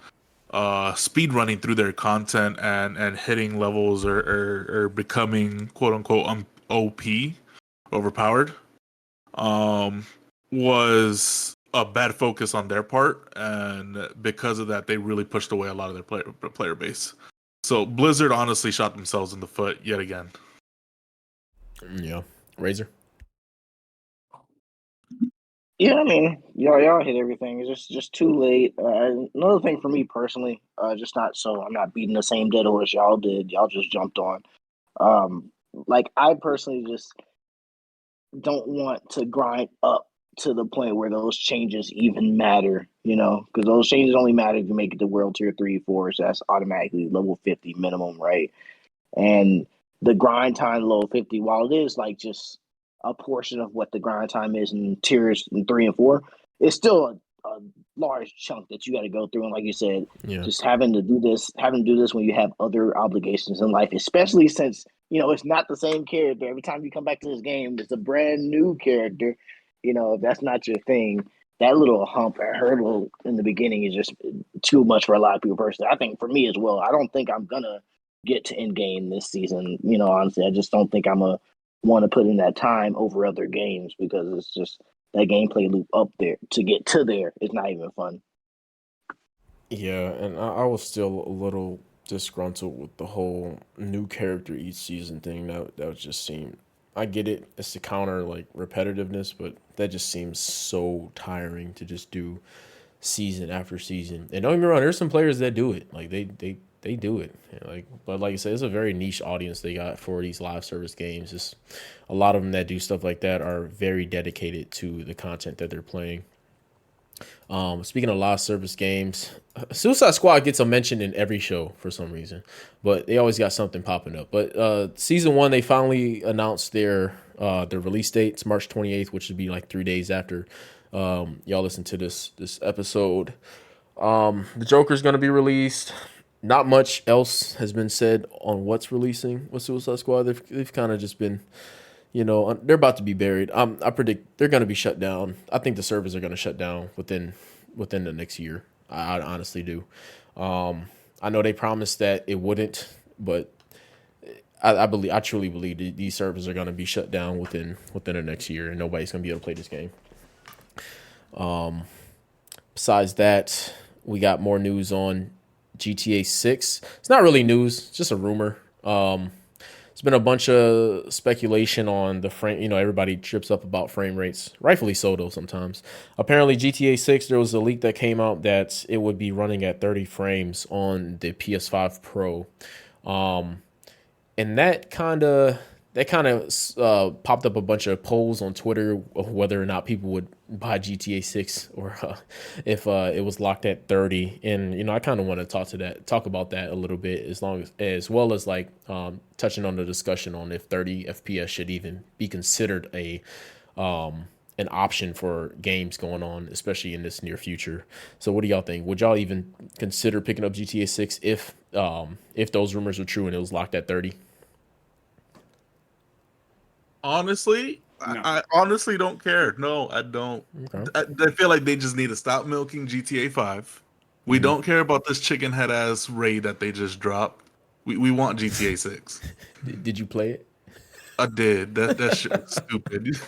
speed running through their content and hitting levels or becoming quote unquote OP, overpowered, um, was a bad focus on their part, and because of that, they really pushed away a lot of their player base. So Blizzard honestly shot themselves in the foot yet again. Yeah, Razor. Yeah, I mean, y'all hit everything. It's just too late. Another thing for me personally, just not so I'm not beating the same dead horse y'all did. Y'all just jumped on. Like I personally just don't want to grind up to the point where those changes even matter. You know, because those changes only matter if you make it to World Tier 3, 4. So that's automatically level 50 minimum, right? And the grind time low 50, while it is like just a portion of what the grind time is in tiers in 3 and 4, it's still a large chunk that you got to go through. And like you said, Yeah. just having to do this when you have other obligations in life, especially since, it's not the same character. Every time you come back to this game, it's a brand new character. If that's not your thing, that little hump or hurdle in the beginning is just too much for a lot of people personally. I think for me as well, I don't think I'm going to get to end game this season. Honestly, I just don't think I'm a want to put in that time over other games because it's just that gameplay loop up there to get to there is not even fun. Yeah, and I was still a little disgruntled with the whole new character each season thing. That just seemed. I get it. It's to counter like repetitiveness, but that just seems so tiring to just do season after season. And don't get me wrong, there's some players that do it. Like they do it. But like I said, it's a very niche audience they got for these live service games. Just a lot of them that do stuff like that are very dedicated to the content that they're playing. Speaking of live service games, Suicide Squad gets a mention in every show for some reason, but they always got something popping up. But season 1, they finally announced their release date. It's March 28th, which would be like 3 days after y'all listen to this episode. The Joker's gonna be released. Not much else has been said on what's releasing with Suicide Squad. They've kind of just been, they're about to be buried. I predict they're going to be shut down. I think the servers are going to shut down within the next year. I honestly do. I know they promised that it wouldn't, but I truly believe these servers are going to be shut down within the next year, and nobody's going to be able to play this game. Besides that, we got more news on GTA 6. It's not really news, it's just a rumor. There's been a bunch of speculation on the frame. Everybody trips up about frame rates, rightfully so though sometimes. Apparently GTA 6, there was a leak that came out that it would be running at 30 frames on the PS5 Pro. And that kind of popped up a bunch of polls on Twitter of whether or not people would buy GTA 6 or if it was locked at 30. And I kind of want to talk about that a little bit, as well as like touching on the discussion on if 30 FPS should even be considered an option for games going on, especially in this near future. So what do y'all think? Would y'all even consider picking up GTA 6 if those rumors were true and it was locked at 30? Honestly, no. I honestly don't care. No, I don't. Okay. I feel like they just need to stop milking GTA 5. We don't care about this chicken head ass raid that they just dropped. We want GTA 6. Did you play it? I did. That shit was stupid.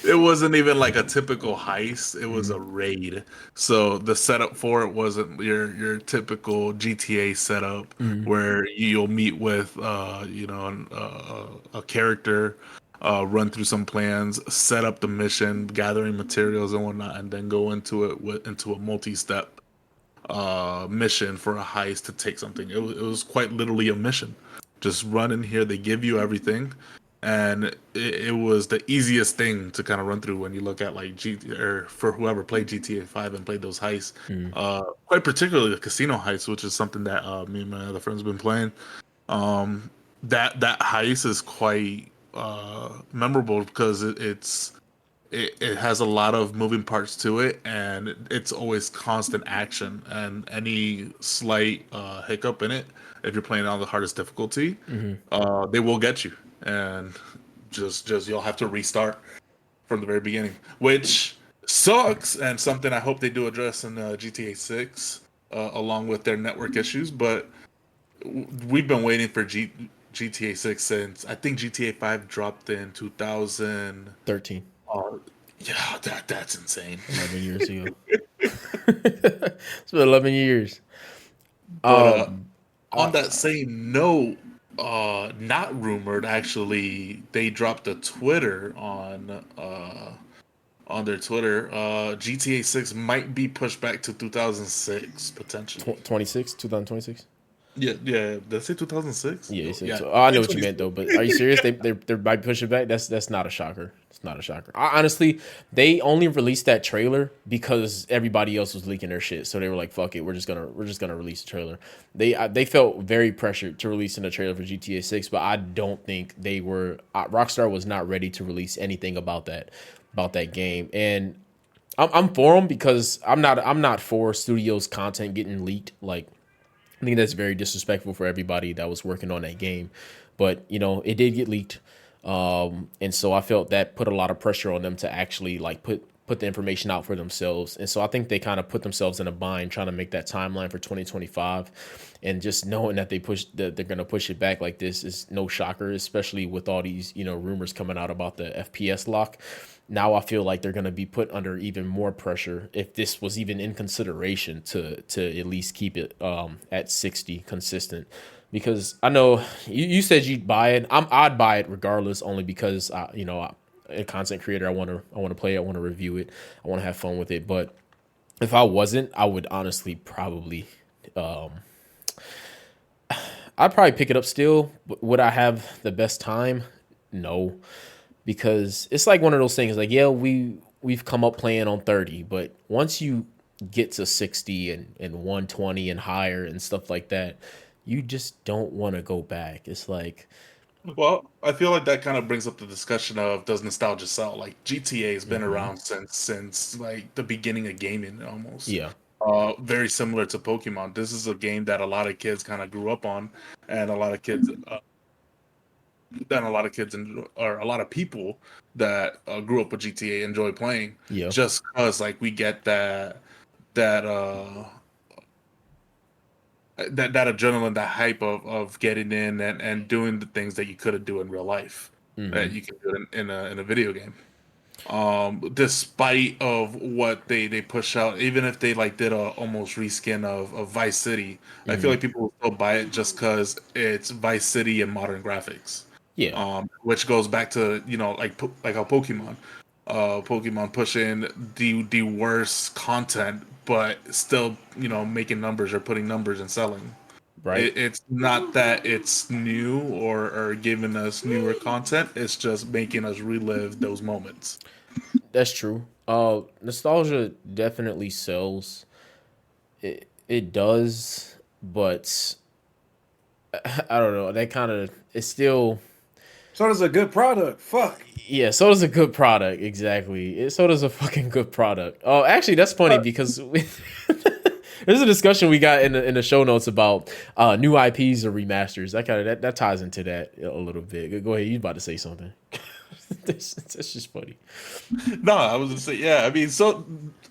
It wasn't even like a typical heist. It was a raid. So the setup for it wasn't your typical GTA setup where you'll meet with a character, run through some plans, set up the mission, gathering materials and whatnot, and then go into a multi-step mission for a heist to take something. It was quite literally a mission. Just run in here. They give you everything. And it was the easiest thing to kind of run through when you look at like or for whoever played GTA 5 and played those heists, quite particularly the casino heist, which is something that me and my other friends have been playing. That heist is quite memorable because it has a lot of moving parts to it, and it's always constant action. And any slight hiccup in it, if you're playing on the hardest difficulty, they will get you. And just you'll have to restart from the very beginning, which sucks, and something I hope they do address in GTA 6, along with their network issues. But we've been waiting for GTA 6 since I think GTA 5 dropped in 2000. 13. Yeah, that's insane. 11 years ago. It's been 11 years. But on that same note, not rumored actually, they dropped a Twitter on their Twitter. GTA 6 might be pushed back to 2006 potentially. 26, 2026. Yeah. Did I say 2006? Yeah, you said Yeah. so. Oh, I know what you meant though, but are you serious? They might push it back. That's not a shocker. It's not a shocker. Honestly, they only released that trailer because everybody else was leaking their shit. So they were like, "Fuck it, we're just gonna release the trailer." They felt very pressured to release in a trailer for GTA 6, but I don't think they were. Rockstar was not ready to release anything about that game, and I'm for them because I'm not for studios' content getting leaked. Like, I think that's very disrespectful for everybody that was working on that game. But, it did get leaked. And so I felt that put a lot of pressure on them to actually like put the information out for themselves. And so I think they kind of put themselves in a bind trying to make that timeline for 2025. And just knowing that they're going to push it back like this is no shocker, especially with all these, rumors coming out about the FPS lock. Now I feel like they're going to be put under even more pressure if this was even in consideration to at least keep it at 60 consistent. Because I know you said you'd buy it. I'd buy it regardless, only because a content creator. I want to play it. I want to review it. I want to have fun with it. But if I wasn't, I would honestly probably I'd probably pick it up still. But would I have the best time? No. Because it's like one of those things like, yeah, we've come up playing on 30, but once you get to 60 and 120 and higher and stuff like that, you just don't want to go back. It's like, well, I feel like that kind of brings up the discussion of does nostalgia sell? Like GTA has been around since like the beginning of gaming almost. yeah, Very similar to Pokemon. This is a game that a lot of kids kind of grew up on, and a lot of kids or a lot of people that grew up with GTA enjoy playing. yeah, Just because like we get that that adrenaline, that hype of getting in and doing the things that you couldn't do in real life that you can do in a video game. Despite of what they push out, even if they like did a almost reskin of Vice City, I feel like people will still buy it just because it's Vice City and modern graphics. yeah. Which goes back to like how Pokemon pushing the worst content, but still making numbers or putting numbers and selling. Right. It's not that it's new or giving us newer content. It's just making us relive those moments. That's true. Nostalgia definitely sells. It does, but I don't know. That kind of it's still. So does a good product. Fuck. Yeah, so does a good product. Exactly. So does a fucking good product. Oh, actually, that's funny because there's a discussion we got in the show notes about new IPs or remasters. That ties into that a little bit. Go ahead. You about to say something? That's just funny. No, I was gonna say, yeah. I mean, so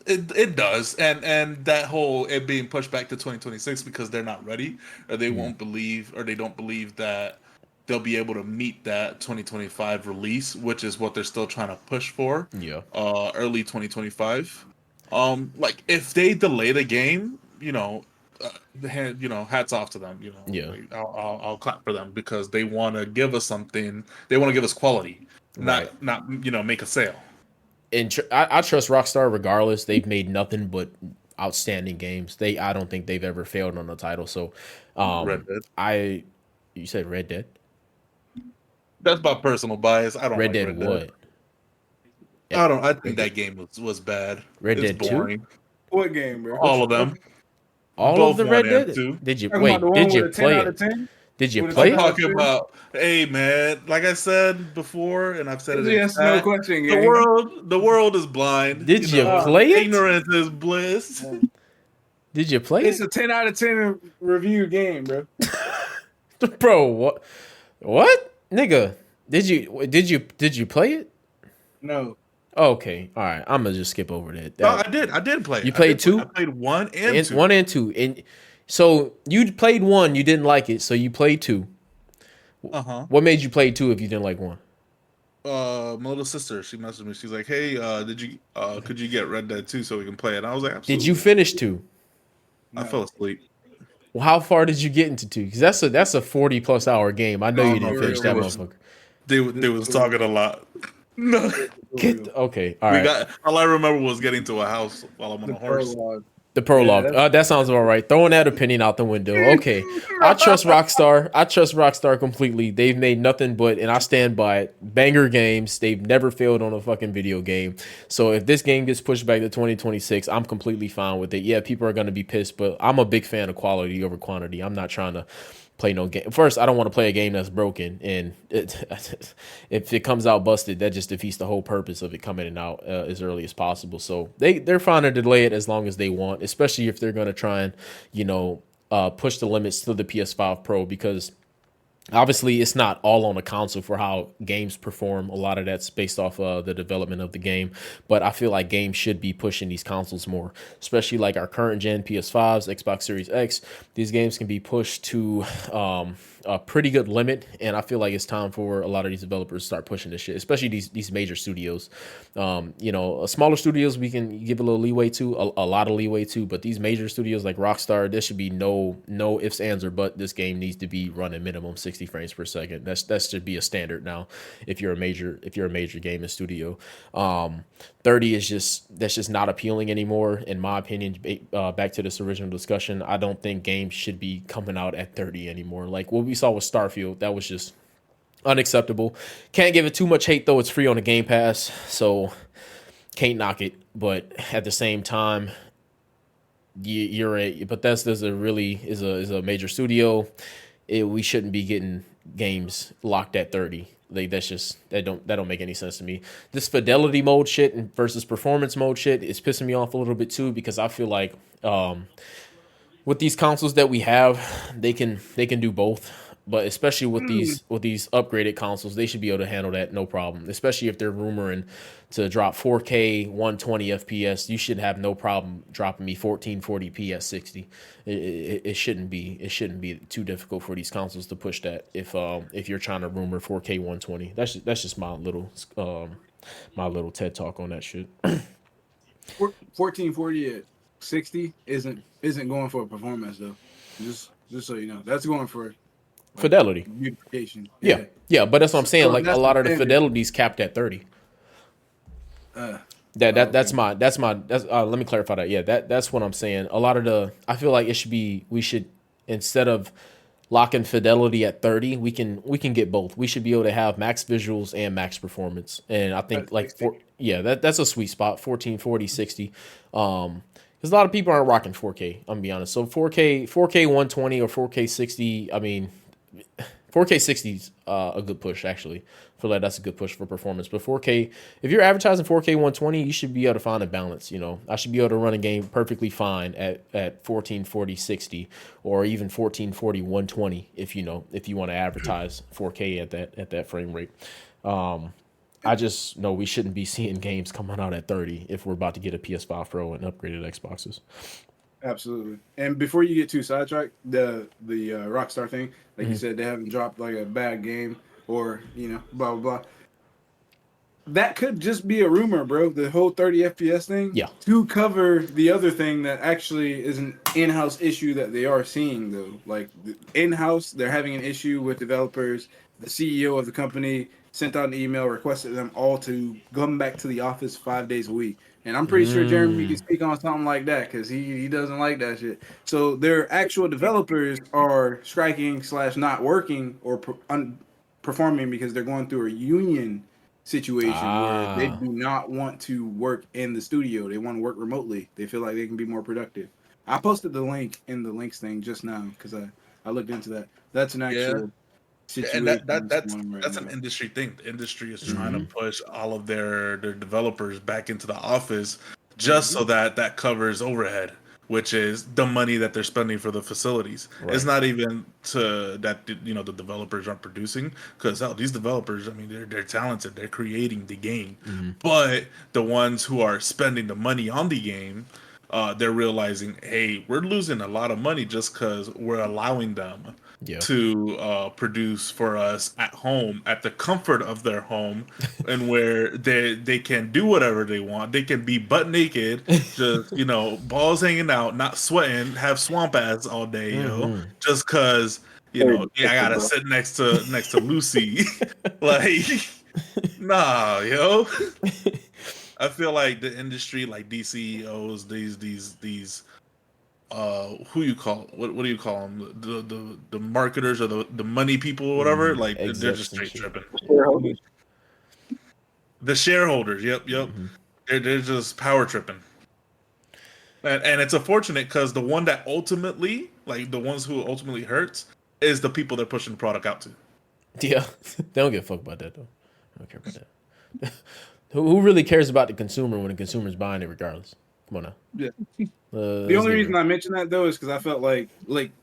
it does, and that whole it being pushed back to 2026 because they're not ready, or they won't believe, or they don't believe that they'll be able to meet that 2025 release, which is what they're still trying to push for. Yeah. Early 2025. Like if they delay the game, hats off to them. Yeah. Like, I'll clap for them because they want to give us something. They want to give us quality, Right. not make a sale. And I trust Rockstar regardless. They've made nothing but outstanding games. I don't think they've ever failed on the title. So, Red Dead. You said Red Dead? That's my personal bias. I don't Red like Dead Red what? Dead. I think that game was bad. Red It's Dead 2? boring. What game, bro? All of them. All Both of the one Red and Dead? two. Did you Talking about the one Did you with a 10 play out of it? 10? Did you With a play 10 it? out of Talking about, hey man, like I said before, and I've said it. Yes, no question, The gang. world is blind. Did you play it? Ignorance is bliss. Did you play It's it? a 10 out of 10 review game, bro. Bro, what? Nigga, did you play it? No. Okay, all right. I'm gonna just skip over that. No, I did play it. You played two? I played 1 and And 2. 1 and 2, and so you played 1, you didn't like it, so you played 2. Uh-huh. What made you play 2 if you didn't like 1? My little sister, she messaged me. She's like, "Hey, could you get Red Dead 2 so we can play it?" And I was like, Did you "Absolutely." finish 2? I fell asleep. Well, how far did you get into 2? Because that's a 40+ hour game. I know No, you no, didn't finish it that was motherfucker. they was talking a lot. No, Okay, all right. all I remember was getting to a house while I'm on The a horse. prologue. The prologue. Yeah, That sounds all right. Throwing that opinion out the window. Okay. I trust Rockstar. I trust Rockstar completely. They've made nothing but, and I stand by it, banger games. They've never failed on a fucking video game. So if this game gets pushed back to 2026, I'm completely fine with it. Yeah, people are going to be pissed, but I'm a big fan of quality over quantity. I'm not trying to play no game. First, I don't want to play a game that's broken, and if it comes out busted, that just defeats the whole purpose of it coming out as early as possible. So they're fine to delay it as long as they want, especially if they're going to try and push the limits to the PS5 Pro, because obviously it's not all on the console for how games perform. A lot of that's based off the development of the game, but I feel like games should be pushing these consoles more, especially like our current gen PS5s, Xbox Series X. These games can be pushed to a pretty good limit, and I feel like it's time for a lot of these developers to start pushing this shit, especially these major studios. Smaller studios we can give a little leeway to, a lot of leeway to, but these major studios like Rockstar, there should be no ifs, ands, or but. This game needs to be running minimum 60 frames per second. That should be a standard now if you're a major gaming studio. 30 that's just not appealing anymore, in my opinion. Back to this original discussion, I don't think games should be coming out at 30 anymore. Like what we saw with Starfield, that was just unacceptable. Can't give it too much hate though. It's free on the Game Pass, so can't knock it. But at the same time, Bethesda is a major studio. We shouldn't be getting games locked at 30. Like that don't make any sense to me. This fidelity mode shit and versus performance mode shit is pissing me off a little bit too, because I feel like with these consoles that we have, they can do both. But especially with these upgraded consoles, they should be able to handle that no problem. Especially if they're rumoring to drop 4K 120 FPS, you should have no problem dropping me 1440p at 60. It shouldn't be too difficult for these consoles to push that. If you're trying to rumor 4K 120, that's just my little TED talk on that shit. 1440 at 60 isn't going for a performance though. Just so you know, that's going for fidelity, beautification. Yeah, but that's what I'm saying. So like a lot of the fidelity's capped at 30. Let me clarify that. Yeah, that's what I'm saying. A lot of I feel like we should, instead of locking fidelity at 30, we can get both. We should be able to have max visuals and max performance. And I think that's a sweet spot, 1440 60. Because a lot of people aren't rocking 4K, I'm gonna be honest. So 4K 120 or 4K 60, I mean, 4K 60 is a good push, actually. I feel like that's a good push for performance. But 4K, if you're advertising 4K 120, you should be able to find a balance. I should be able to run a game perfectly fine at 1440 60 or even 1440 120 if you want to advertise 4K at that frame rate. I just know we shouldn't be seeing games coming out at 30 if we're about to get a PS5 Pro and upgraded Xboxes. Absolutely. And before you get too sidetracked, the Rockstar thing, like you said, they haven't dropped like a bad game or blah blah blah. That could just be a rumor, bro. The whole 30 FPS thing. Yeah. To cover the other thing that actually is an in-house issue that they are seeing though. Like in-house, they're having an issue with developers. The CEO of the company sent out an email, requested them all to come back to the office 5 days a week. And I'm pretty sure Jeremy can speak on something like that because he doesn't like that shit. So their actual developers are striking / not working or performing because they're going through a union situation where they do not want to work in the studio. They want to work remotely. They feel like they can be more productive. I posted the link in the links thing just now because I looked into that. That's an actual situation. And that's an industry thing. The industry is trying to push all of their developers back into the office just so that covers overhead. which is the money that they're spending for the facilities. Right. It's not even to that the developers aren't producing, because these developers, I mean, they're talented, they're creating the game, but the ones who are spending the money on the game, they're realizing, hey, we're losing a lot of money just because we're allowing them to produce for us at home, at the comfort of their home, and where they can do whatever they want. They can be butt naked, just balls hanging out, not sweating, have swamp ass all day, just because I gotta sit next to Lucy. Like, nah, yo. I feel like the industry, like these CEOs, these who you call, what do you call them, the marketers or the money people or whatever, like they're just straight tripping. Shareholders. The shareholders, yep. They're just power tripping, and it's unfortunate because the one that ultimately, like the ones who ultimately hurts, is the people they're pushing the product out to. Yeah, they don't give a fuck about that though. I don't care about that. Who really cares about the consumer when the consumer's buying it regardless? Come on now. Yeah. The only reason I mentioned that though is because I felt like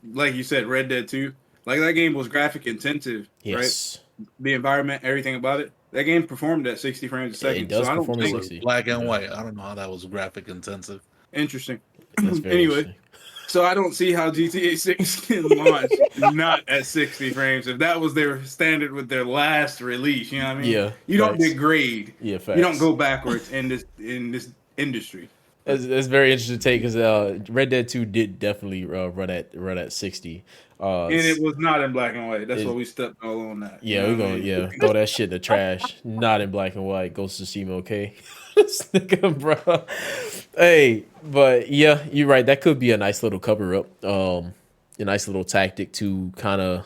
you said, Red Dead 2, like that game was graphic intensive, right? The environment, everything about it. That game performed at 60 frames a second. It does so I don't perform at think 60. Black and white. I don't know how that was graphic intensive. Interesting. That's very Anyway, interesting. so I don't see how GTA 6 can launch not at 60 frames if that was their standard with their last release. You know what I mean? Yeah. You don't degrade. Yeah, facts. You don't go backwards in this industry. That's very interesting to take because Red Dead 2 did definitely run at 60. And it was not in black and white. That's why we stepped all on that. Yeah, we're gonna throw that shit in the trash. Not in black and white. Ghost of Tsushima, okay? This nigga, bro. Hey, but yeah, you're right. That could be a nice little cover up. A nice little tactic to kind of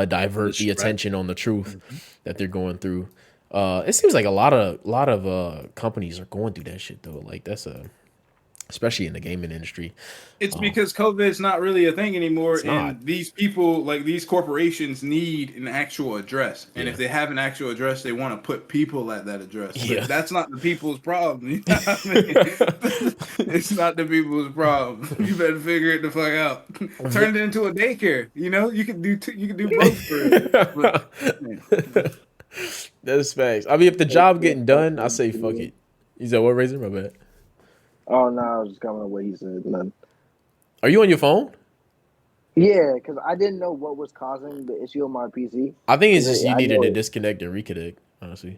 divert the attention on the truth that they're going through. It seems like a lot of companies are going through that shit though. Like especially in the gaming industry. It's because COVID is not really a thing anymore, and not. these people, like these corporations, need an actual address. And if they have an actual address, they want to put people at that address. But that's not the people's problem. You know what I mean? It's not the people's problem. You better figure it the fuck out. Turn it into a daycare. You know, you can do both for it. But, that's facts. I mean, if the job getting done, I say fuck it. You said what, Razor? My bad. Oh no, I was just coming on what he said. None. Are you on your phone? Yeah, because I didn't know what was causing the issue on my PC. I think it's just you needed to disconnect and reconnect. Honestly,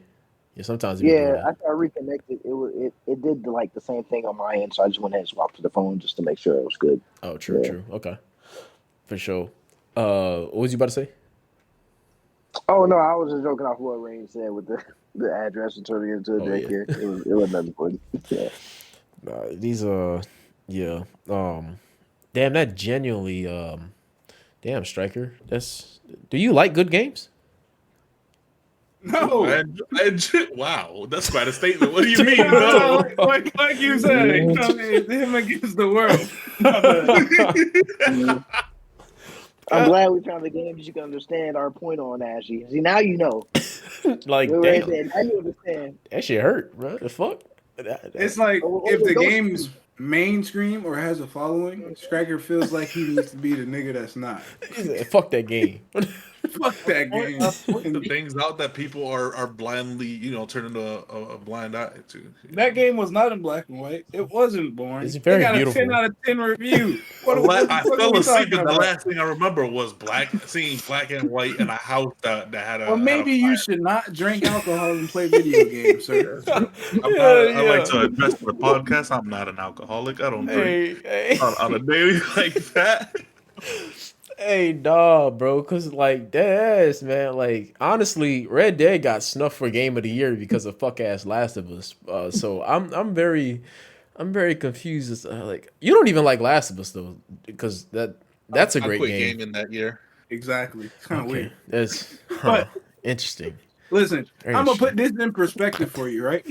yeah. Sometimes. After I reconnected, it did like the same thing on my end, so I just went ahead and swapped to the phone just to make sure it was good. Oh, true. Okay, for sure. What was you about to say? Oh no, I was just joking off what Rain said with the address and turning it into a daycare. It was nothing important. Yeah. These damn, that genuinely damn, Striker. Do you like good games? no. Wow, that's quite a statement. What do you mean? No, like you said, him against the world. I'm glad we found the games you can understand our point on, Ashley. See, now you know. Like, damn. damn. Now you understand. That shit hurt, bro. The fuck? It's like if the game's mainstream or has a following, Striker feels like he needs to be the nigga that's not. Fuck that game. Fuck that game. The things out that people are blindly, turning a blind eye to. That game was not in black and white. It wasn't boring. It's very it got beautiful. a 10 out of 10 review. I fell asleep, and the last thing I remember was seeing black and white in a house that had a. Well, maybe you should not drink alcohol and play video games, sir. I like to address the podcast. I'm not an alcoholic. I don't drink on a daily like that. Hey, dog, bro, because like that's man, like honestly, Red Dead got snuffed for Game of the Year because of fuck ass Last of Us. So I'm very confused. As, like you don't even like Last of Us though, because that's a great game in that year. Exactly. It's kind of weird. That's interesting. Listen, I'm gonna put this in perspective for you, right?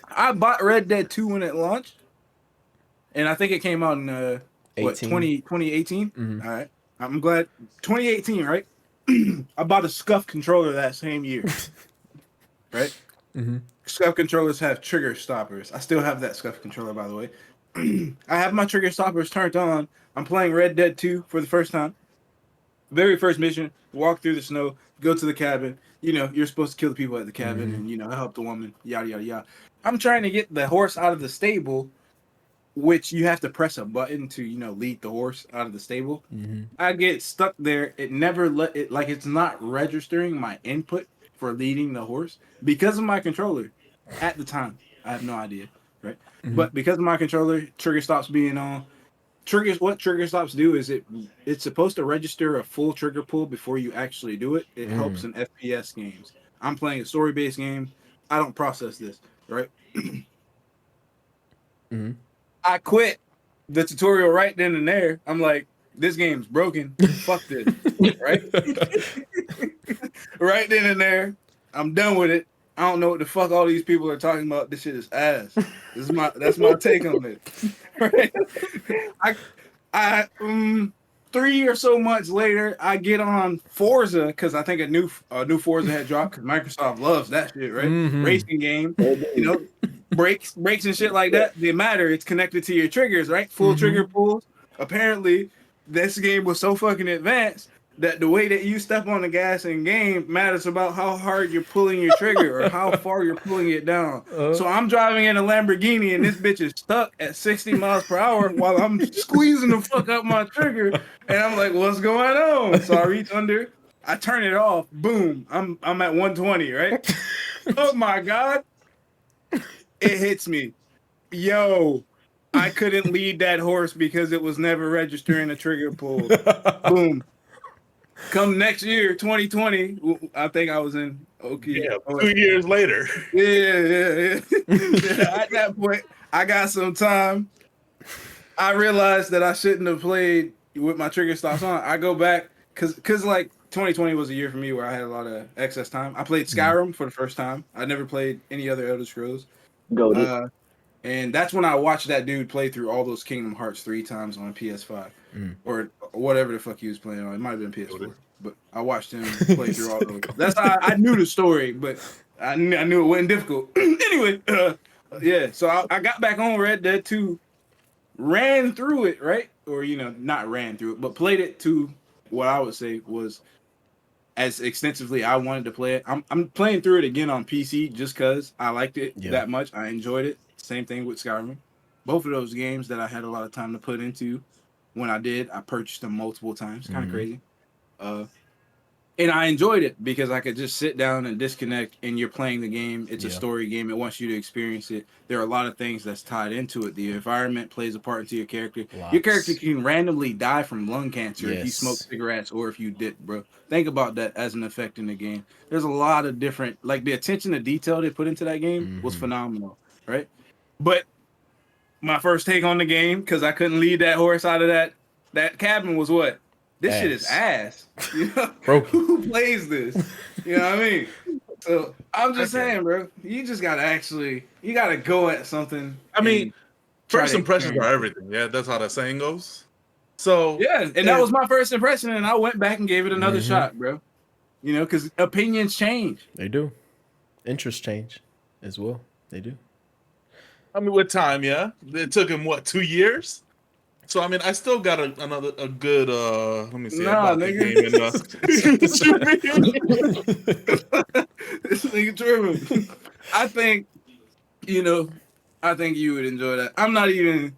I bought Red Dead 2 when it launched, and I think it came out in 2018. Mm-hmm. All right. I'm glad 2018, right? I bought a Scuff controller that same year. Right? Mm-hmm. Scuff controllers have trigger stoppers. I still have that Scuff controller, by the way. I have my trigger stoppers turned on. I'm playing Red Dead 2 for the first time. Very first mission, walk through the snow, go to the cabin. You know, you're supposed to kill the people at the cabin and, you know, help the woman, yada, yada, yada. I'm trying to get the horse out of the stable, which you have to press a button to, you know, lead the horse out of the stable. I get stuck there. It never let it, like, it's not registering my input for leading the horse because of my controller at the time. I have no idea, right? But because of my controller, trigger stops being on. What trigger stops do is it's supposed to register a full trigger pull before you actually do it. It helps in FPS games. I'm playing a story-based game. I don't process this, right? I quit the tutorial right then and there. I'm like, this game's broken. Fuck this, right? Right then and there, I'm done with it. I don't know what the fuck all these people are talking about. This shit is ass. That's my take on it. Right? I 3 or so months later, I get on Forza because I think a new Forza had dropped because Microsoft loves that shit, right? Racing game, you know, brakes and shit like that. They matter. It's connected to your triggers, right? Full trigger pulls. Apparently, this game was so fucking advanced that the way that you step on the gas in game matters about how hard you're pulling your trigger or how far you're pulling it down. So I'm driving in a Lamborghini and this bitch is stuck at 60 miles per hour while I'm squeezing the fuck up my trigger. And I'm like, what's going on? So I reach under, I turn it off, boom, I'm at 120, right? Oh my God. It hits me. Yo, I couldn't lead that horse because it was never registering a trigger pull. Boom. Come next year, 2020, I think I was in Yeah, 2 years later. Yeah. At that point, I got some time. I realized that I shouldn't have played with my trigger stops on. I go back because like 2020 was a year for me where I had a lot of excess time. I played Skyrim for the first time. I never played any other Elder Scrolls. And that's when I watched that dude play through all those Kingdom Hearts 3 times on PS5 or whatever the fuck he was playing on. It might have been PS4, but I watched him play through all those. That's how I knew the story, but I knew it wasn't difficult. Anyway, yeah. So I got back on Red Dead 2, ran through it, right? Or you know, not ran through it, but played it to what I would say was as extensively I wanted to play it. I'm playing through it again on PC just because I liked it that much. I enjoyed it. Same thing with Skyrim. Both of those games that I had a lot of time to put into. When I did, I purchased them multiple times. Kind of crazy. And I enjoyed it because I could just sit down and disconnect and you're playing the game. It's a story game. It wants you to experience it. There are a lot of things that's tied into it. The environment plays a part into your character. Your character can randomly die from lung cancer if you smoke cigarettes or if you dip, bro. Think about that as an effect in the game. There's a lot of different, like the attention to detail they put into that game was phenomenal, right? But my first take on the game, because I couldn't lead that horse out of that cabin, was what? This shit is ass. You know? Who plays this? You know what I mean? So I'm just saying, bro, you just gotta you gotta go at something. I mean, first impressions are everything. Yeah, that's how that saying goes. So yeah, and that was my first impression, and I went back and gave it another shot, bro. You know, because opinions change. They do. Interests change as well. They do. I mean, with time, yeah. It took him, what, 2 years? So, I mean, I still got a good, let me see. Nigga. This nigga tripping. I think you would enjoy that. I'm not even...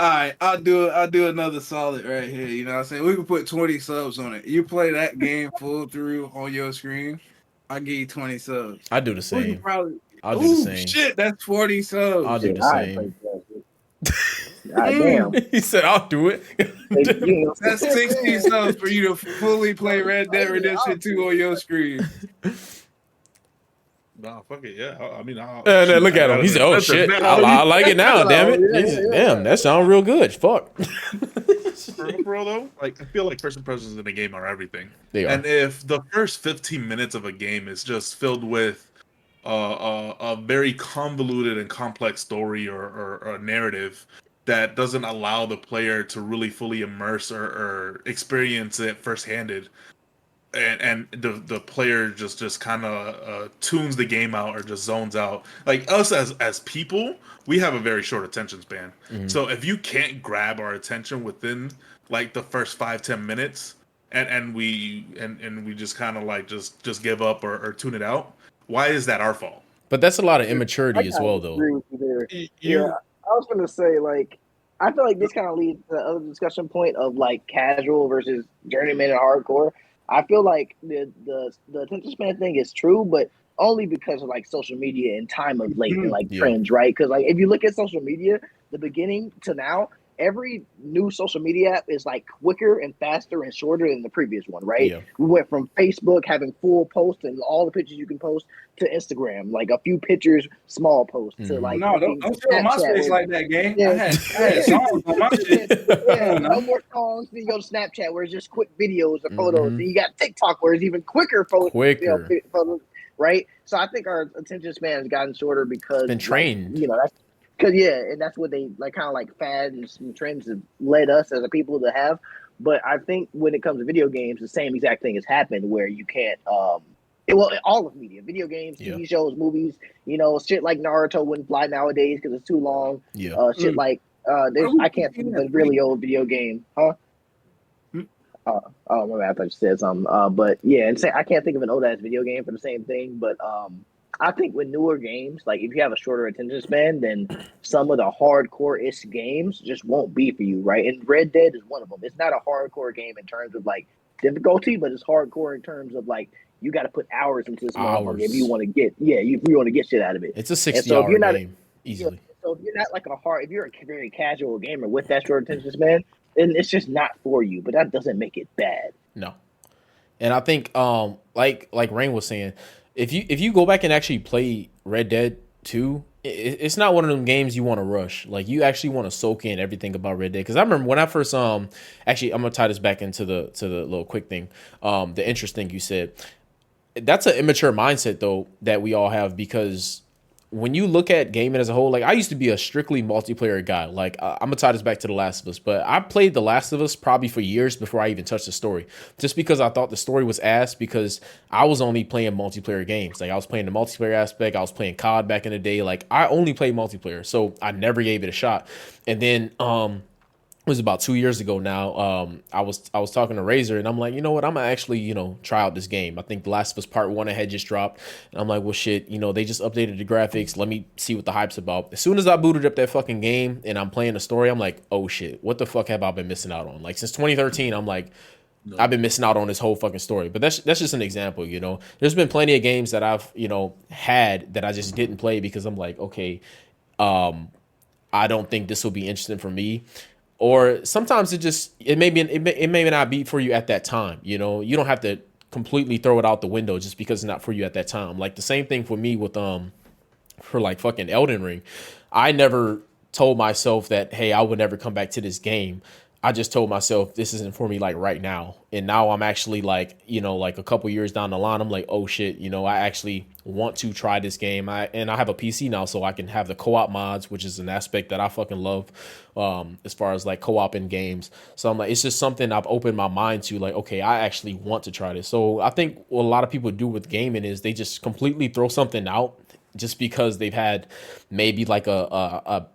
Alright, I'll do another solid right here. You know what I'm saying? We can put 20 subs on it. You play that game full through on your screen, I'll give you 20 subs. I do the same. I'll do the same. Shit, that's 40 subs. I'll do the same. God damn. He said, I'll do it. That's 60 subs for you to fully play Red Dead Redemption 2 on your screen. Nah, fuck it, yeah. I mean, look at him. He said, "Oh shit, I like it now." Damn it! Damn, that sounds real good. Fuck. For real though, like I feel like first impressions in a game are everything. They are. And if the first 15 minutes of a game is just filled with a very convoluted and complex story or a narrative that doesn't allow the player to really fully immerse or experience it first-handed, and the player just kind of tunes the game out or just zones out. Like us as people, we have a very short attention span. So if you can't grab our attention within like the first 5-10 minutes, and we just kind of like just give up or tune it out, why is that our fault? But that's a lot of I immaturity as kind well, of though. agree with you there. Yeah, You I was gonna say like I feel like this kind of leads to the other discussion point of like casual versus journeyman and hardcore. I feel like the attention span thing is true, but only because of like social media and time of late and like Yeah. trends, right? Because like if you look at social media, the beginning to now, every new social media app is like quicker and faster and shorter than the previous one, right? Yeah. We went from Facebook having full posts and all the pictures you can post to Instagram, like a few pictures, small posts to like no, fucking don't sit on my Snapchat. space like that, gang. Yeah, I had songs on my shit. Come on no now. more songs. Then you go to Snapchat where it's just quick videos or photos. Then you got TikTok where it's even quicker photos. Quicker. Photos, right? So I think our attention span has gotten shorter because Been trained. Like, that's because and that's what they like, kind of like fads and trends have led us as a people to have. But I think when it comes to video games, the same exact thing has happened where you can't. All of media, video games, TV shows, movies, shit like Naruto wouldn't fly nowadays because it's too long. Yeah. Shit like I can't think of a really old video game, huh? Oh my bad, I thought you said something. But yeah, and say I can't think of an old ass video game for the same thing. But I think with newer games, like if you have a shorter attention span, then some of the hardcore-ish games just won't be for you, right? And Red Dead is one of them. It's not a hardcore game in terms of like difficulty, but it's hardcore in terms of like you got to put hours into this motherfucker if you want to get if you want to get shit out of it. It's a 60-hour game easily. So if you're not like if you're a very casual gamer with that short attention span, then it's just not for you. But that doesn't make it bad. No. And I think like Rain was saying, if you go back and actually play Red Dead 2, it's not one of them games you want to rush. Like you actually want to soak in everything about Red Dead. Because I remember when I first actually I'm gonna tie this back into the little quick thing, the interest thing you said. That's an immature mindset though that we all have, because when you look at gaming as a whole, like I used to be a strictly multiplayer guy. Like I'm gonna tie this back to The Last of Us, but I played The Last of Us probably for years before I even touched the story, just because I thought the story was ass, because I was only playing multiplayer games. Like I was playing the multiplayer aspect. I was playing COD back in the day. Like I only played multiplayer, so I never gave it a shot. And then it was about 2 years ago now. I was talking to Razor, and I'm like, you know what? I'm gonna actually, try out this game. I think The Last of Us Part 1 had just dropped, and I'm like, well, shit, they just updated the graphics. Let me see what the hype's about. As soon as I booted up that fucking game and I'm playing the story, I'm like, oh shit, what the fuck have I been missing out on? Like since 2013, I'm like, I've been missing out on this whole fucking story. But that's just an example, There's been plenty of games that I've, had that I just didn't play because I'm like, okay, I don't think this will be interesting for me. Or sometimes it may not be for you at that time. You don't have to completely throw it out the window just because it's not for you at that time. Like the same thing for me with for like fucking Elden Ring. I never told myself that, hey, I would never come back to this game. I just told myself this isn't for me like right now. And now I'm actually like, like a couple years down the line, I'm like, oh shit, I actually want to try this game. I have a PC now, so I can have the co-op mods, which is an aspect that I fucking love as far as like co-op in games. So I'm like, it's just something I've opened my mind to, like, okay, I actually want to try this. So I think what a lot of people do with gaming is they just completely throw something out just because they've had maybe like a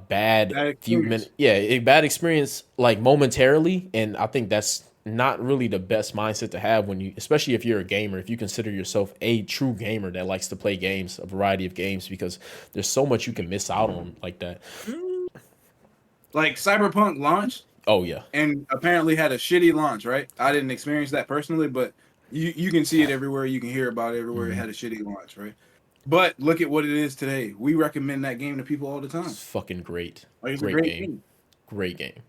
bad few minutes. Yeah, a bad experience like momentarily. And I think that's not really the best mindset to have especially if you're a gamer, if you consider yourself a true gamer that likes to play games, a variety of games, because there's so much you can miss out on like that. Like Cyberpunk launched. Oh yeah. And apparently had a shitty launch, right? I didn't experience that personally, but you can see it everywhere. You can hear about it everywhere. It had a shitty launch, right? But look at what it is today. We recommend that game to people all the time. It's fucking great. Like, it's great a game. Great game.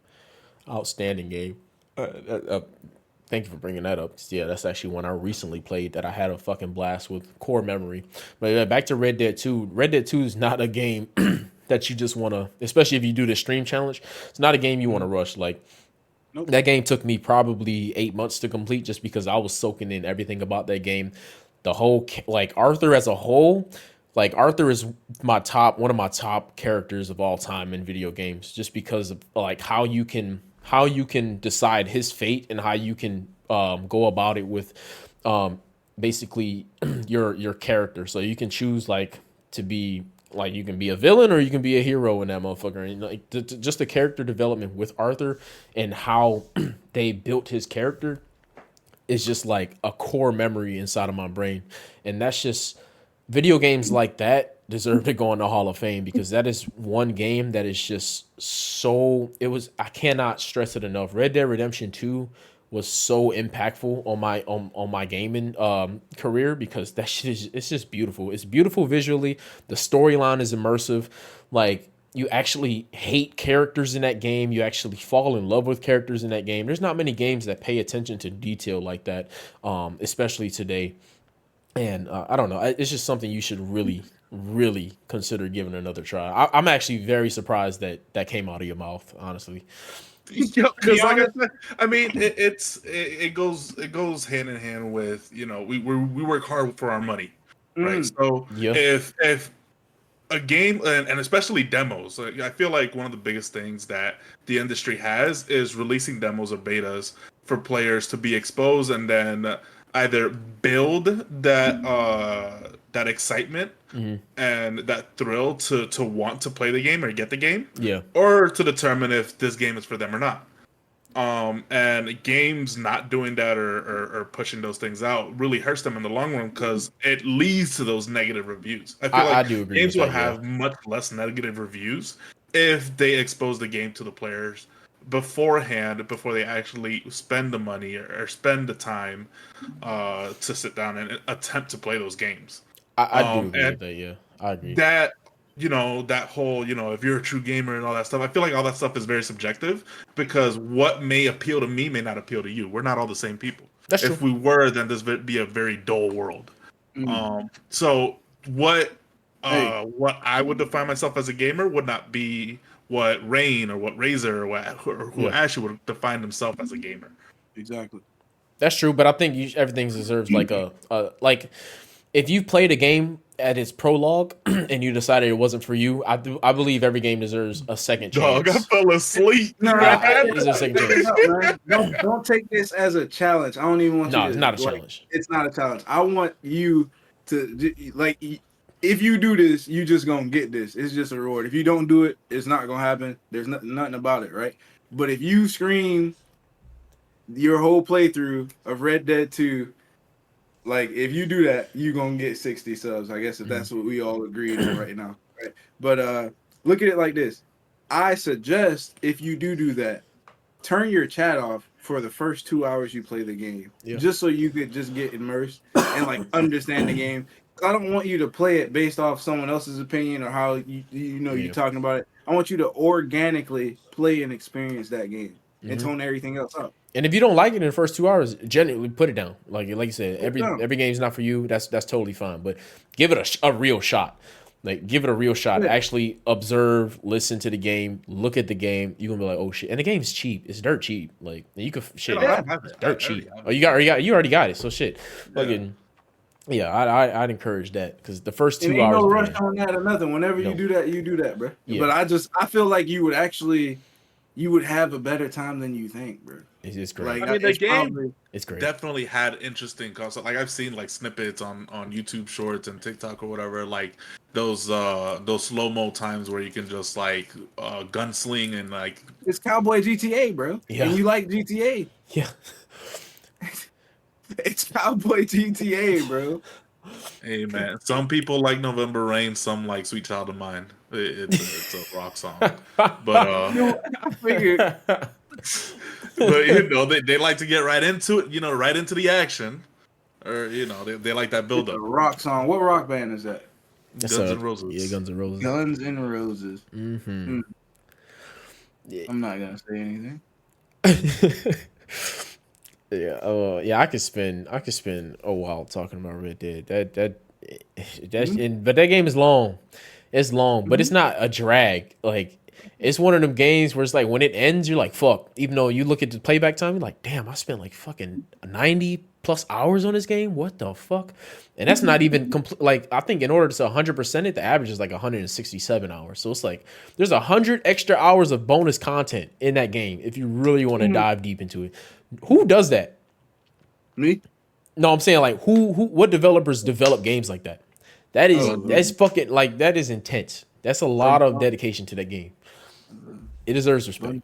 Outstanding game. Thank you for bringing that up. Yeah, that's actually one I recently played that I had a fucking blast with, core memory. But back to Red Dead 2. Red Dead 2 is not a game that you just want to, especially if you do the stream challenge, it's not a game you want to rush. Like, nope. That game took me probably 8 months to complete just because I was soaking in everything about that game. The whole, like, Arthur as a whole, like, Arthur is one of my top characters of all time in video games, just because of like how you can decide his fate and how you can go about it with basically your character. So you can choose like to be like you can be a villain or you can be a hero in that motherfucker. And like just the character development with Arthur and how they built his character is just like a core memory inside of my brain. And that's just video games like that deserve to go in the Hall of Fame because that is one game that is just so I cannot stress it enough. Red Dead Redemption 2 was so impactful on my gaming career because that shit is it's just beautiful. It's beautiful visually. The storyline is immersive. Like you actually hate characters in that game. You actually fall in love with characters in that game. There's not many games that pay attention to detail like that, especially today. And I don't know. It's just something you should really, really consider giving another try. I'm actually very surprised that came out of your mouth, honestly. Because like I said, I mean, it goes hand in hand with we work hard for our money, right? So Yeah. if a game and especially demos, like, I feel like one of the biggest things that the industry has is releasing demos or betas for players to be exposed and then either build that excitement and that thrill to want to play the game or get the game, or to determine if this game is for them or not. And games not doing that or pushing those things out really hurts them in the long run because it leads to those negative reviews. I feel like I do agree games with would have much less negative reviews if they expose the game to the players beforehand, before they actually spend the money or spend the time to sit down and attempt to play those games. I do agree with that. Yeah, I agree. That that whole if you're a true gamer and all that stuff, I feel like all that stuff is very subjective because what may appeal to me may not appeal to you. We're not all the same people. That's true. If we were, then this would be a very dull world. So what I would define myself as a gamer would not be what Rain or what Razor or who Ashley would define himself as a gamer. Exactly. That's true, but I think everything deserves like a like if you played a game at its prologue and you decided it wasn't for you, I believe every game deserves a second chance. Dog, I fell asleep. No, it deserves a second chance. Don't take this as a challenge. I don't even want you to. No, it's not a challenge. It's not a challenge. I want you to like. If you do this, you just gonna get this. It's just a reward. If you don't do it, it's not gonna happen. There's nothing about it, right? But if you scream your whole playthrough of Red Dead 2, like if you do that, you gonna get 60 subs. I guess if that's what we all agreed on right now, right? But look at it like this. I suggest if you do that, turn your chat off for the first 2 hours you play the game, just so you could just get immersed and like understand the game. I don't want you to play it based off someone else's opinion or how you're talking about it. I want you to organically play and experience that game and tone everything else up. And if you don't like it in the first 2 hours, genuinely put it down. Like you said, every game's not for you. That's totally fine. But give it a real shot. Like give it a real shot. Yeah. Actually observe, listen to the game, look at the game. You're gonna be like, oh shit. And the game's cheap. It's dirt cheap. Like you could shit. It's dirt cheap. Oh, you already got it. So shit. Fucking. Yeah, I'd encourage that because the first 2 hours. No rush on that or nothing. Whenever you do that, bro. Yeah. But I feel like you would have a better time than you think, bro. It's great. Like, I mean, the game it's great. Definitely had interesting concepts. Like I've seen like snippets on YouTube Shorts and TikTok or whatever. Like those slow-mo times where you can just like gunsling and like it's Cowboy GTA, bro. Yeah. And you like GTA. Yeah. It's Cowboy GTA, bro. Hey man, some people like November Rain, some like Sweet Child of Mine. It's a rock song, but I figured. But they like to get right into it, right into the action, or they like that build up. Rock song. What rock band is that? Guns N' Roses. Yeah, Guns N' Roses. Guns N' Roses. Yeah. I'm not gonna say anything. Yeah. I could spend a while talking about Red Dead. But that game is long. It's long, but it's not a drag. Like it's one of them games where it's like when it ends, you're like, fuck. Even though you look at the playback time, you're like, damn, I spent like fucking 90 plus hours on this game. What the fuck? And that's not even like I think in order to 100% it, the average is like 167 hours. So it's like there's 100 extra hours of bonus content in that game if you really want to dive deep into it. Who does that? Me? No, I'm saying like what developers develop games like that? That's fucking like that is intense. That's a lot of dedication to that game. It deserves respect.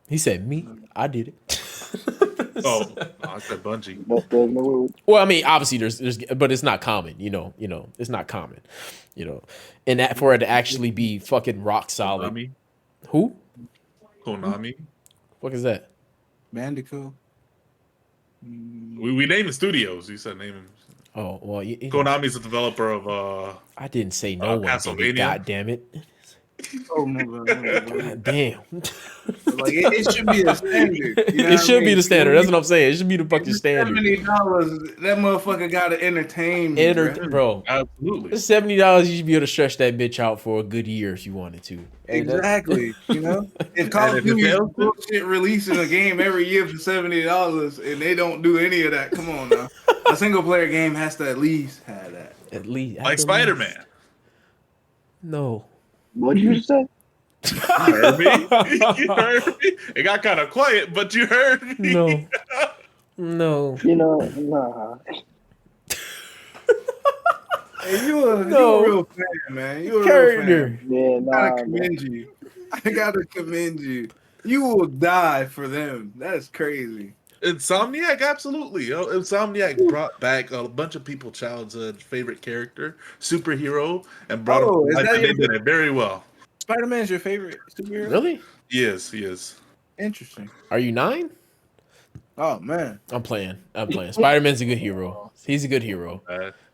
He said, "Me, I did it." Oh, I said Bungie. That's the move. Well, I mean, obviously there's, but it's not common. It's not common. And that for it to actually be fucking rock solid. Konami. Who? Konami. What is that? Bandicoot. We named the studios. You said name them. Oh well, Konami's the developer of I didn't say no one did it. Castlevania. God damn it! Oh my God. God damn. Like it should be a standard. It should be the standard. That's what I'm saying. It should be the fucking standard. $70. That motherfucker got to entertain me, Bro, Absolutely. $70. You should be able to stretch that bitch out for a good year if you wanted to. Exactly. If Call of Duty bullshit releasing a game every year for $70 and they don't do any of that, come on now. A single player game has to at least have that. At least Like Spider-Man. No. What did you say? You heard me. You heard me. It got kind of quiet, but you heard me. No. Nah. Hey, you a real fan, man. You a real fan. Yeah, I gotta commend you. You will die for them. That's crazy. Insomniac, absolutely. Insomniac brought back a bunch of people's childhood favorite character, superhero, and brought him. They did it very well. Spider-Man's your favorite superhero? Really? He is. Interesting. Are you 9? Oh man, I'm playing. Spider-Man's a good hero. He's a good hero.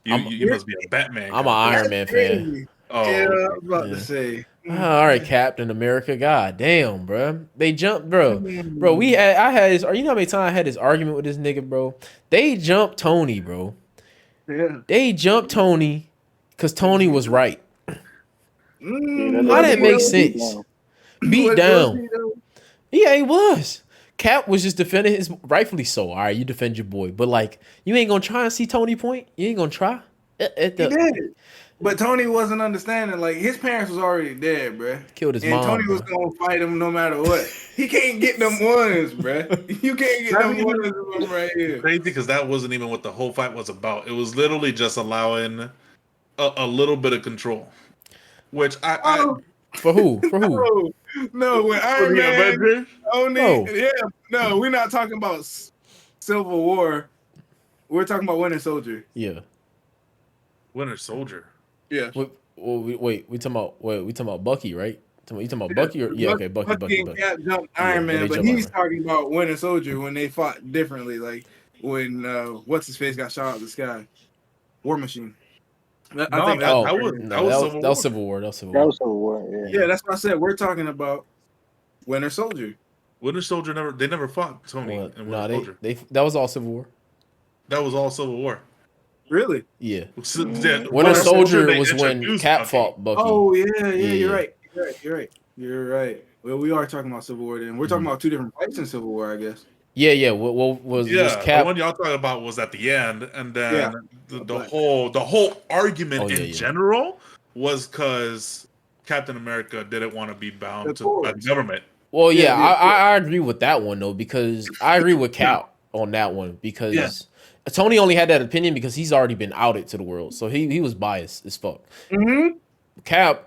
You must be a Batman. I'm an Iron Man fan. Oh, yeah, I was about to say. All right, Captain America. God damn, bro. They jumped, bro. Bro, I had this. You know how many times I had this argument with this nigga, bro? They jumped Tony, bro. Yeah. They jumped Tony because Tony was right. How didn't make sense. Beat down. Yeah, he was. Cap was just defending his, rightfully so. All right, you defend your boy, but like, you ain't gonna try and see Tony point. You ain't gonna try. He did. But Tony wasn't understanding. Like, his parents was already dead, bruh. Killed his mom. And Tony was gonna fight him no matter what. He can't get them ones, bruh. You can't get them ones right here. Crazy because that wasn't even what the whole fight was about. It was literally just allowing a little bit of control. Which For who? For who? No, when Iron Man we're not talking about Civil War. We're talking about Winter Soldier. Yeah. Winter Soldier. Yeah. We talking about Bucky, right? You talking about Bucky or Bucky. And Cap jumped Iron Man, but he's talking about Winter Soldier when they fought differently. Like when what's his face got shot out of the sky. War Machine. That was Civil War. That was Civil War. Yeah, that's what I said. We're talking about Winter Soldier. Winter Soldier never fought Tony. That was all Civil War. That was all Civil War. Really? Yeah. Winter Soldier was when Cap fought Bucky. Oh yeah, you're right. Well, we are talking about Civil War then. We're talking about two different fights in Civil War, I guess. Yeah. What was Cap? The one y'all talking about was at the end, and then the whole argument in general was because Captain America didn't want to be bound by the government. Well, I agree with that one though, because I agree with Cap on that one because Tony only had that opinion because he's already been outed to the world, so he was biased as fuck. Mm-hmm. Cap,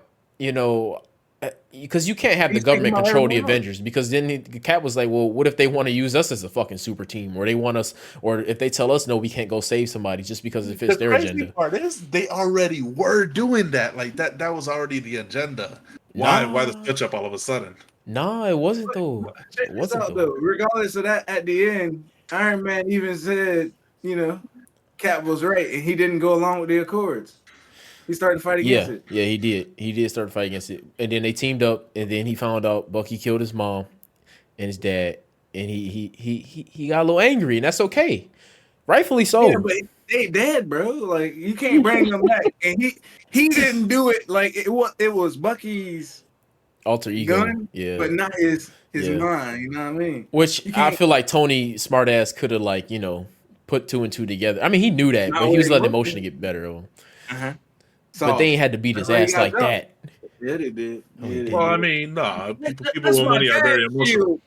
because you can't have the government control the Avengers, because then Cap was like, well, what if they want to use us as a fucking super team, or they want us, or if they tell us no, we can't go save somebody just because it fits their agenda. The part is they already were doing that. Like that was already the agenda. Why the switch up all of a sudden? Nah, it wasn't though. It wasn't though. Regardless of that, at the end, Iron Man even said, Cap was right, and he didn't go along with the Accords. He started to fight against it. Yeah, he did. He did start to fight against it. And then they teamed up, and then he found out Bucky killed his mom and his dad, and he got a little angry, and that's okay. Rightfully so. Yeah, but they dead, bro. Like, you can't bring them back. And he didn't do it like it was Bucky's alter ego, gun, but not his mind, you know what I mean? Which I feel like Tony smartass could have put 2 and 2 together. I mean, he knew that, but he was letting emotion get better of him. Uh-huh. But they ain't had to beat his ass like that. Yeah, they did. Well, I mean, nah. People with money are very emotional.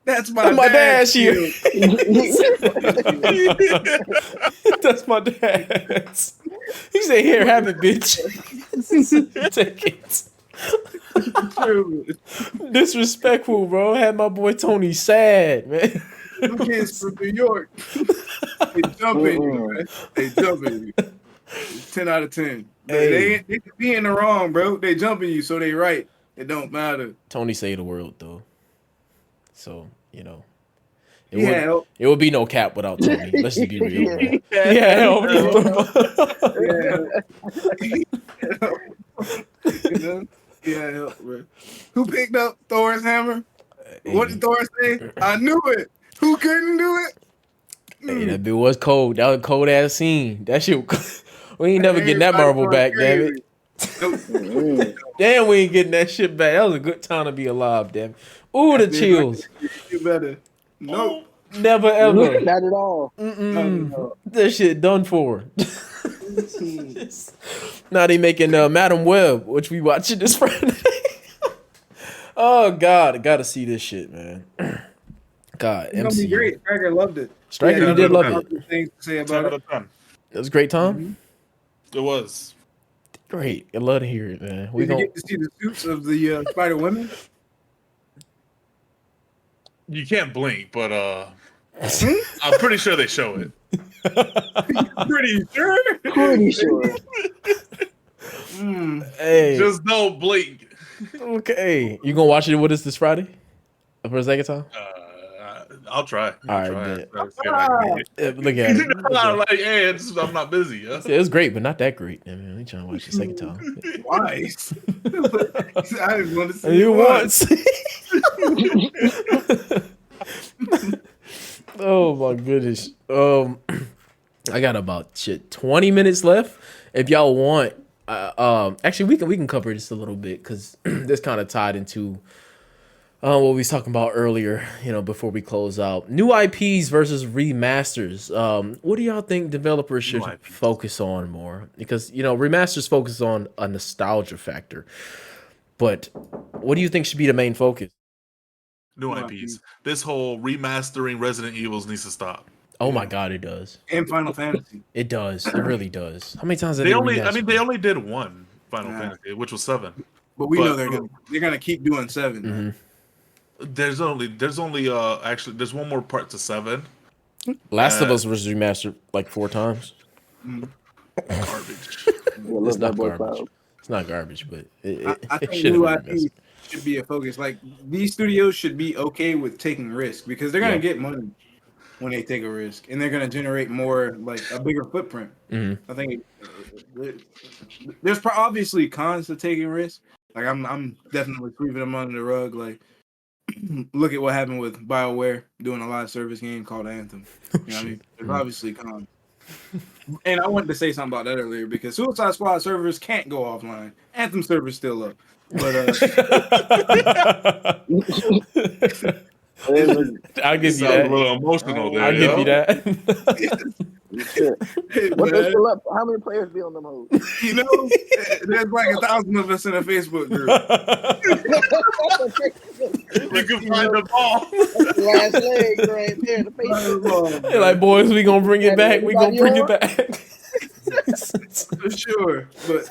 That's my dad's shield. That's my dad's. He said, "Here, have it, bitch." Take it. True. Disrespectful, bro. Had my boy Tony sad, man. Them kids from New York. They jumping you, man. They jumping you. 10 out of 10. Hey. They could be in the wrong, bro. They jumping you, so they right. It don't matter. Tony saved the world, though. So, you know. Yeah, It would be no cap without Tony. Let's just be real, man. yeah, help. yeah, help, bro. Who picked up Thor's hammer? What did Thor say? I knew it. Who couldn't do it? Hey, that bit was cold. That was a cold ass scene. That shit. We ain't never getting that marble back, damn it. Nope. Damn, we ain't getting that shit back. That was a good time to be alive, damn it. Ooh, the chills. You better. Nope. Never ever. Not at all. No. This shit done for. Now they making Madam Web, which we watching this Friday. Oh God, I gotta see this shit, man. God, It's gonna be great. Striker loved it. Striker, Yeah, you did love it. Things to say 10 about out it. of 10. It was a great time. It was. Great, I love to hear it, man. We Did you gonna get to see the suits of the Spider Women? You can't blink, but I'm pretty sure they show it. Pretty sure. Pretty sure. hey, Just don't blink. okay. You gonna watch it with us this Friday for a second time? I'll try. All right, I'll try. Look at it. I'm like, hey, I'm not busy. Yeah? It was great, but not that great. I mean, we trying to watch the second time. Twice. I just want to see You it once. Oh my goodness. I got about 20 minutes left. If y'all want, actually we can cover this a little bit because this kind of tied into what we was talking about earlier. You know, before we close out, new IPs versus remasters. What do y'all think developers should focus on more? Because remasters focus on a nostalgia factor, but what do you think should be the main focus? New IPs. This whole remastering Resident Evils needs to stop. Oh my God, it does. And Final Fantasy. It does. It really does. How many times have They they only did one Final Yeah. Fantasy, which was 7. But we know they're gonna keep doing 7. Man. There's only actually there's one more part to 7. Last of Us was remastered like 4 times. Garbage. It's not garbage. It's not garbage, but I think should new have been IPs should be a focus. Like these studios should be okay with taking risk because they're gonna get money when they take a risk, and they're gonna generate more, like a bigger footprint. I think there's obviously cons to taking risks. Like I'm definitely sweeping them under the rug. Like look at what happened with BioWare doing a live service game called Anthem. You know what I mean? There's obviously cons. And I wanted to say something about that earlier because Suicide Squad servers can't go offline. Anthem servers still up. But I'll give you A that. little emotional there. I'll give you that. What they still up? How many players be on the mode? You know, there's like 1,000 of us in a Facebook group. You can find the ball. Last leg right there. The Facebook. They're like, boys, we gonna bring it back. We gonna bring it back. For sure. But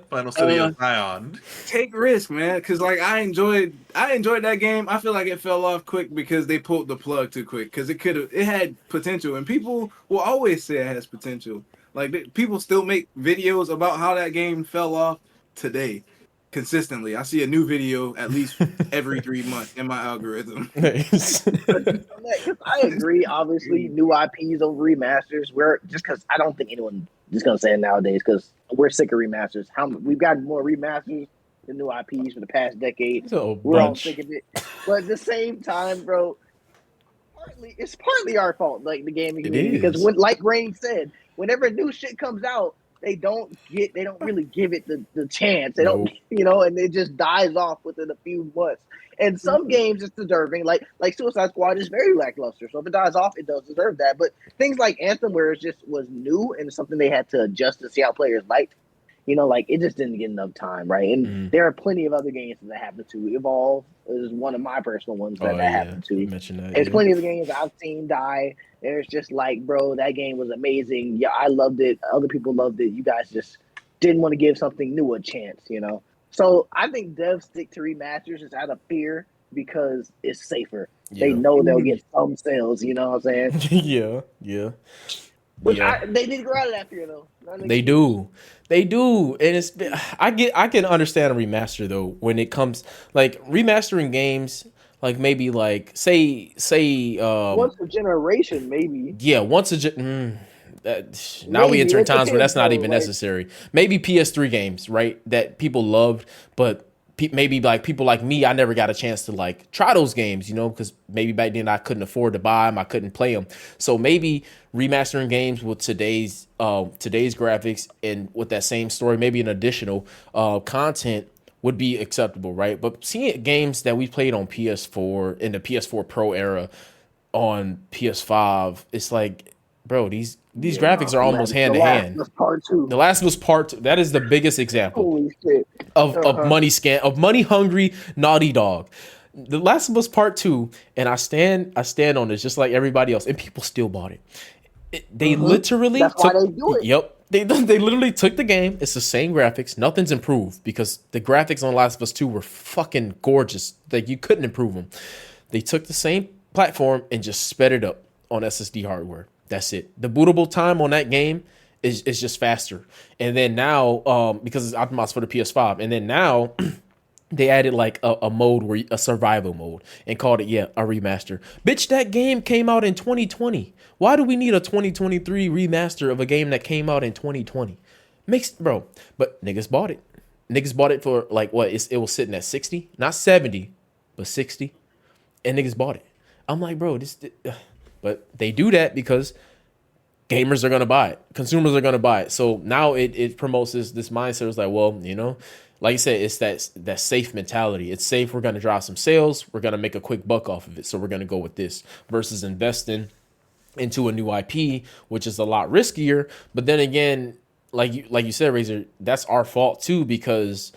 Final City of Zion. take risk, man. Because like I enjoyed that game. I feel like it fell off quick because they pulled the plug too quick. Because it had potential, and people will always say it has potential. Like people still make videos about how that game fell off today. Consistently, I see a new video at least every 3 months in my algorithm. I agree. Obviously, new IPs over remasters. We're just because I don't think anyone is gonna say it nowadays because we're sick of remasters. We've got more remasters than new IPs for the past decade. We're all sick of it. But at the same time, bro, it's partly our fault, like the gaming community, because like Rain said, whenever new shit comes out, they don't really give it the chance. They don't, and it just dies off within a few months. And some games it's deserving, like Suicide Squad is very lackluster. So if it dies off, it does deserve that. But things like Anthem, where it just was new and something they had to adjust to see how players liked, Like it just didn't get enough time, right? And there are plenty of other games that happened to. Evolve is one of my personal ones Oh that yeah, happened you to. mentioned that. There's Yeah. plenty of games I've seen die. There's just like, bro, that game was amazing. Yeah, I loved it. Other people loved it. You guys just didn't want to give something new a chance. So I think devs stick to remasters just out of fear because it's safer. They Yeah. know they'll get some sales. You know what I'm saying? Yeah. Yeah. Which Yeah. they need to grow out of that fear though. Not an They excuse. do. They do. And I can understand a remaster though when it comes like remastering games like maybe like say Once a generation, maybe. yeah, once a now we Maybe enter in it times where depends that's not though. even Like, necessary. Maybe PS3 games, right? That people loved, but maybe like people like me, I never got a chance to like try those games, because maybe back then I couldn't afford to buy them, I couldn't play them. So maybe remastering games with today's graphics and with that same story, maybe an additional content would be acceptable, right? But seeing games that we played on PS4 in the PS4 Pro era on PS5, it's like, bro, these graphics are almost hand The to Last hand. was part two. The Last was Part 2. That is the biggest example Holy shit. of money hungry Naughty Dog. The Last of Us Part 2, and I stand on this just like everybody else, and people still bought it. They literally That's why they do it. Yep. They literally took the game. It's the same graphics. Nothing's improved because the graphics on Last of Us 2 were fucking gorgeous. Like you couldn't improve them. They took the same platform and just sped it up on SSD hardware. That's it. The bootable time on that game is just faster. And then now, because it's optimized for the PS5, and then now they added like a mode where a survival mode and called it a remaster. Bitch, that game came out in 2020. Why do we need a 2023 remaster of a game that came out in 2020? But niggas bought it. Niggas bought it for like what? It was sitting at 60, not 70, but 60, and niggas bought it. I'm like, bro, but they do that because gamers are gonna buy it, consumers are gonna buy it. So now it promotes this mindset. It's like, well, like you said, it's that safe mentality. It's safe. We're gonna drive some sales. We're gonna make a quick buck off of it. So we're gonna go with this versus investing into a new IP, which is a lot riskier. But then again, like you said, Razor, that's our fault too because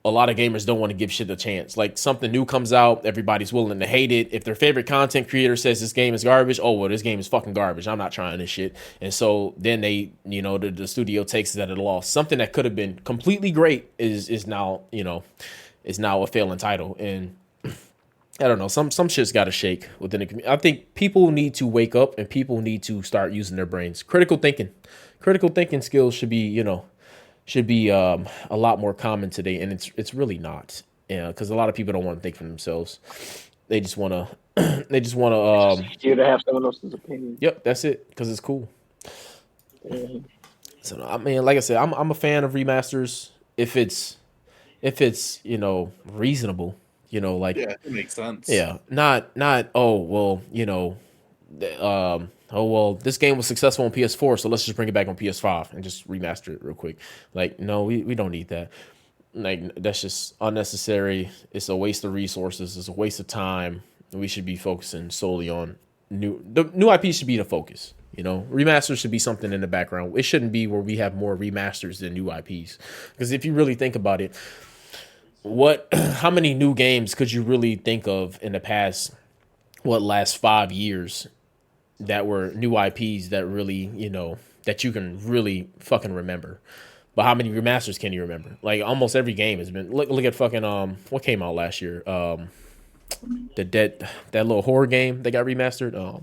a lot of gamers don't want to give shit a chance. Like something new comes out, everybody's willing to hate it. If their favorite content creator says this game is garbage, oh well, this game is fucking garbage. I'm not trying this shit. And so then they, the studio takes it at a loss. Something that could have been completely great is now, is now a failing title. And I don't know, some shit's got to shake within the community. I think people need to wake up and people need to start using their brains. Critical thinking skills should be, a lot more common today, and it's really not. Yeah, because a lot of people don't want to think for themselves. They just want to. They just want to. It's easier to have someone else's opinion. Yep, that's it. Because it's cool. Mm-hmm. So I mean, like I said, I'm a fan of remasters if it's reasonable. Like it makes sense. Yeah, not oh well, oh well, this game was successful on PS4, so let's just bring it back on PS5 and just remaster it real quick. Like, no, we don't need that. Like, that's just unnecessary. It's a waste of resources. It's a waste of time. We should be focusing solely on the new IP should be the focus. Remasters should be something in the background. It shouldn't be where we have more remasters than new IPs. Because if you really think about it, how many new games could you really think of in the past, last 5 years that were new IPs that really, that you can really fucking remember? But how many remasters can you remember? Like almost every game has been. Look at fucking what came out last year? That little horror game that got remastered.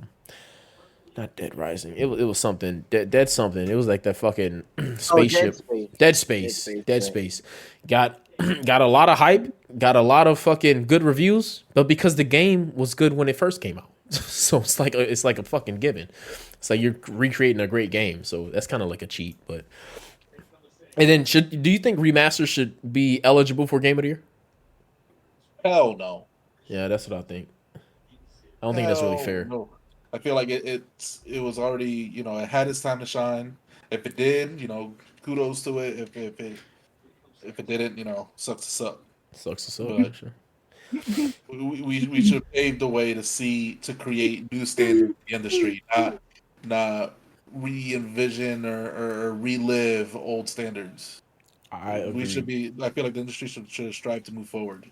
Not Dead Rising. It was something. Dead something. It was like that fucking spaceship. Dead Space. Got a lot of hype. Got a lot of fucking good reviews. But because the game was good when it first came out, so it's like a fucking given. It's like you're recreating a great game. So that's kind of like a cheat. But and then do you think remasters should be eligible for Game of the Year? Hell no. Yeah, that's what I think. I don't think that's really fair. No. I feel like it was already, it had its time to shine. If it did, kudos to it. If it didn't, sucks to suck. Sucks to suck. But sure. We should pave the way to create new standards in the industry, not re-envision or relive old standards. I agree. We should be. I feel like the industry should strive to move forward.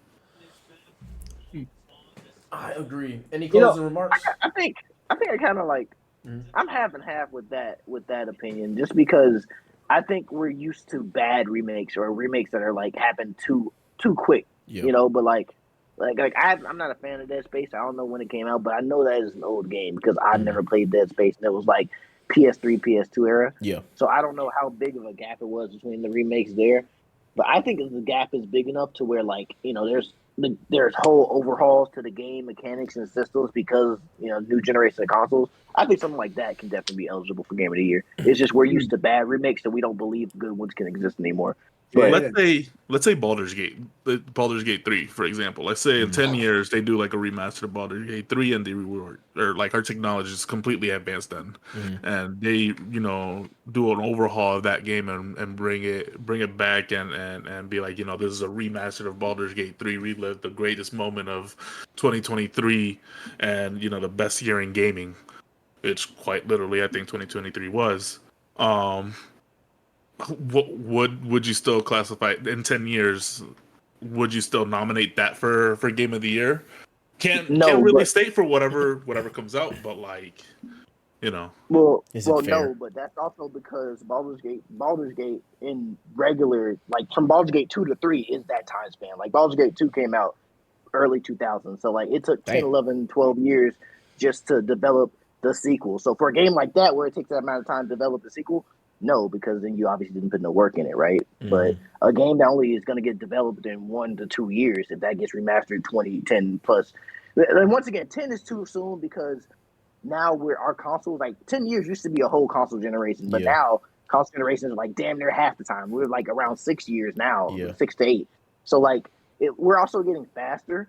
I agree. Any You know, closing remarks? I think I kind of like Mhm. I'm half and half with that opinion, just because I think we're used to bad remakes or remakes that are like happen too quick, Yeah. But I'm not a fan of Dead Space. I don't know when it came out, but I know that is an old game because I've never played Dead Space, and it was like PS3, PS2 era. Yeah. So I don't know how big of a gap it was between the remakes there, but I think the gap is big enough to where there's whole overhauls to the game mechanics and systems because new generation of consoles. I think something like that can definitely be eligible for Game of the Year. It's just we're used to bad remakes, so we don't believe good ones can exist anymore. But Let's say Baldur's Gate 3, for example. Let's say in 10 years they do like a remaster of Baldur's Gate 3 and they reward, or like our technology is completely advanced then, and they do an overhaul of that game and bring it back and be like, this is a remaster of Baldur's Gate 3, relive the greatest moment of 2023 and the best year in gaming, which quite literally I think 2023 was. Would you still classify in 10 years? Would you still nominate that for Game of the Year? Can't really but state for whatever comes out, but Is it fair? no, but that's also because Baldur's Gate in regular, like from Baldur's Gate 2 to 3 is that time span. Like Baldur's Gate 2 came out early 2000s, so like it took 10, 11, 12 years just to develop the sequel. So for a game like that where it takes that amount of time to develop the sequel, no, because then you obviously didn't put no work in it, right? But a game that only is going to get developed in 1 to 2 years, if that gets remastered 10 plus. And once again, 10 is too soon because now our consoles, like 10 years used to be a whole console generation, but now console generations are like damn near half the time. We're like around 6 years now, 6 to 8. So like we're also getting faster.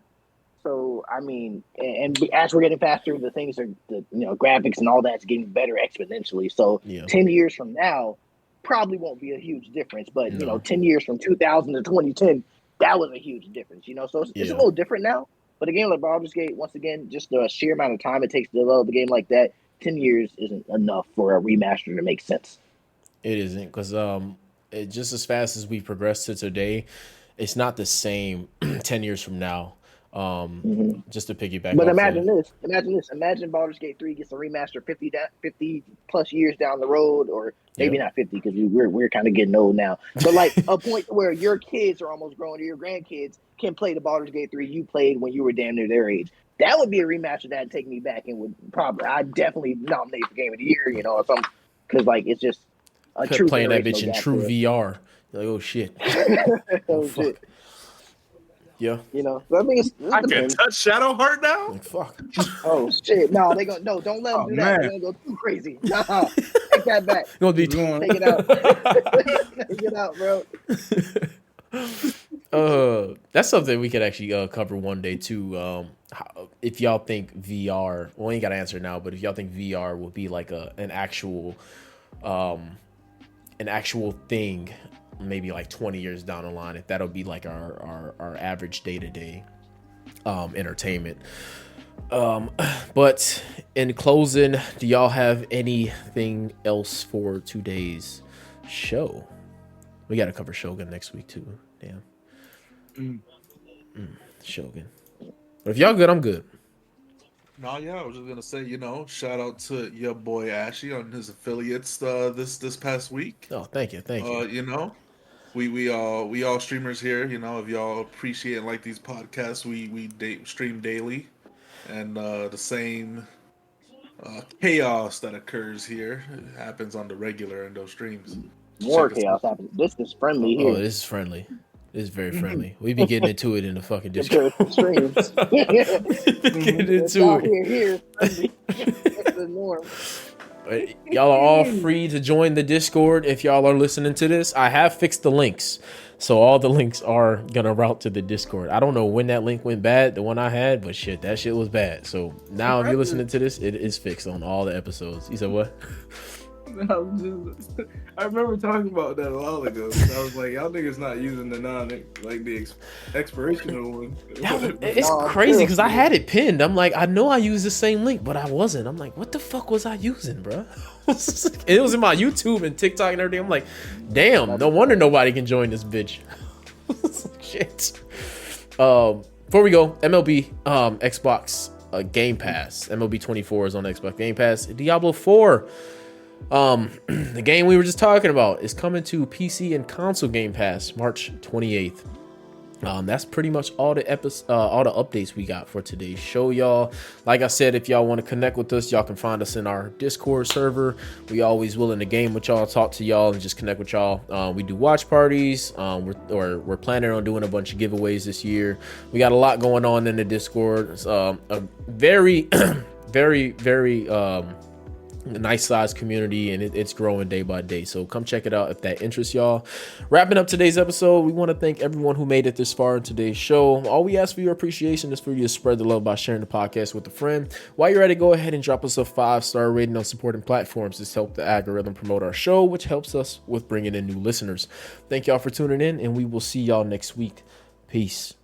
So I mean, and as we're getting faster, the things are graphics and all that's getting better exponentially. So 10 years from now probably won't be a huge difference, but 10 years from 2000 to 2010, that was a huge difference. So it's a little different now. But a game like Baldur's Gate, once again, just the sheer amount of time it takes to develop a game like that, 10 years isn't enough for a remaster to make sense. It isn't, because just as fast as we progress to today, it's not the same 10 years from now. Just to piggyback. But imagine Baldur's Gate 3 gets a remaster 50 plus years down the road, or maybe not 50 because we're kind of getting old now. But like a point where your kids are almost grown, or your grandkids can play the Baldur's Gate 3 you played when you were damn near their age. That would be a remaster that'd take me back and I'd definitely nominate for Game of the Year, or something, because like it's just a true playing that bitch in true VR. You're like, oh shit. Oh shit. Yeah. So I think I can touch Shadowheart now. Like, fuck. Oh shit! No, don't let them do that. They're gonna go too crazy. Nah, take that back. Gonna be Take it out. Take it out, bro. That's something we could actually cover one day too. If y'all think VR, well, we ain't gotta answer now, but if y'all think VR will be like an actual thing, maybe like 20 years down the line, if that'll be like our average day-to-day entertainment. But in closing, do y'all have anything else for today's show? We gotta cover Shogun next week too. Damn. Shogun. But if y'all good, I'm good. No, yeah, I was just gonna say, shout out to your boy Ashy on his affiliates this past week. Oh, thank you. We all streamers here. If y'all appreciate and like these podcasts, we stream daily, and the same chaos that occurs here happens on the regular in those streams. More chaos happens. This is friendly here. Oh, this is friendly. This is very friendly. We be getting into it in the fucking Discord. Streams. Getting into it. Here, friendly. That's the norm. Y'all are all free to join the Discord if y'all are listening to this. I have fixed the links, so all the links are gonna route to the Discord. I don't know when that link went bad, the one I had, but that shit was bad. So now if you're listening to this, it is fixed on all the episodes. You said what? I remember talking about that a while ago. I was like, y'all niggas not using the expirational one. It's No, crazy because I seriously. had it pinned. I'm like, I know I used the same link, but I wasn't. I'm like, what the fuck was I using, bro? It was in my YouTube and TikTok and everything. I'm like, damn, no wonder nobody can join this bitch. Shit. Before we go, MLB Xbox Game Pass. MLB 24 is on Xbox Game Pass. Diablo 4. The game we were just talking about is coming to PC and console Game Pass March 28th. That's pretty much all the updates we got for today's show, y'all. Like I said, if y'all want to connect with us, y'all can find us in our Discord server. We always willing to game with y'all, talk to y'all, and just connect with y'all. We do watch parties. We're planning on doing a bunch of giveaways this year. We got a lot going on in the Discord. It's a very, very nice sized community, and it's growing day by day, so come check it out if that interests y'all. Wrapping up today's episode, we want to thank everyone who made it this far in today's show. All we ask for your appreciation is for you to spread the love by sharing the podcast with a friend. While you're at it, go ahead and drop us a 5-star rating on supporting platforms. This helps the algorithm promote our show, which helps us with bringing in new listeners. Thank y'all for tuning in, and we will see y'all next week. Peace.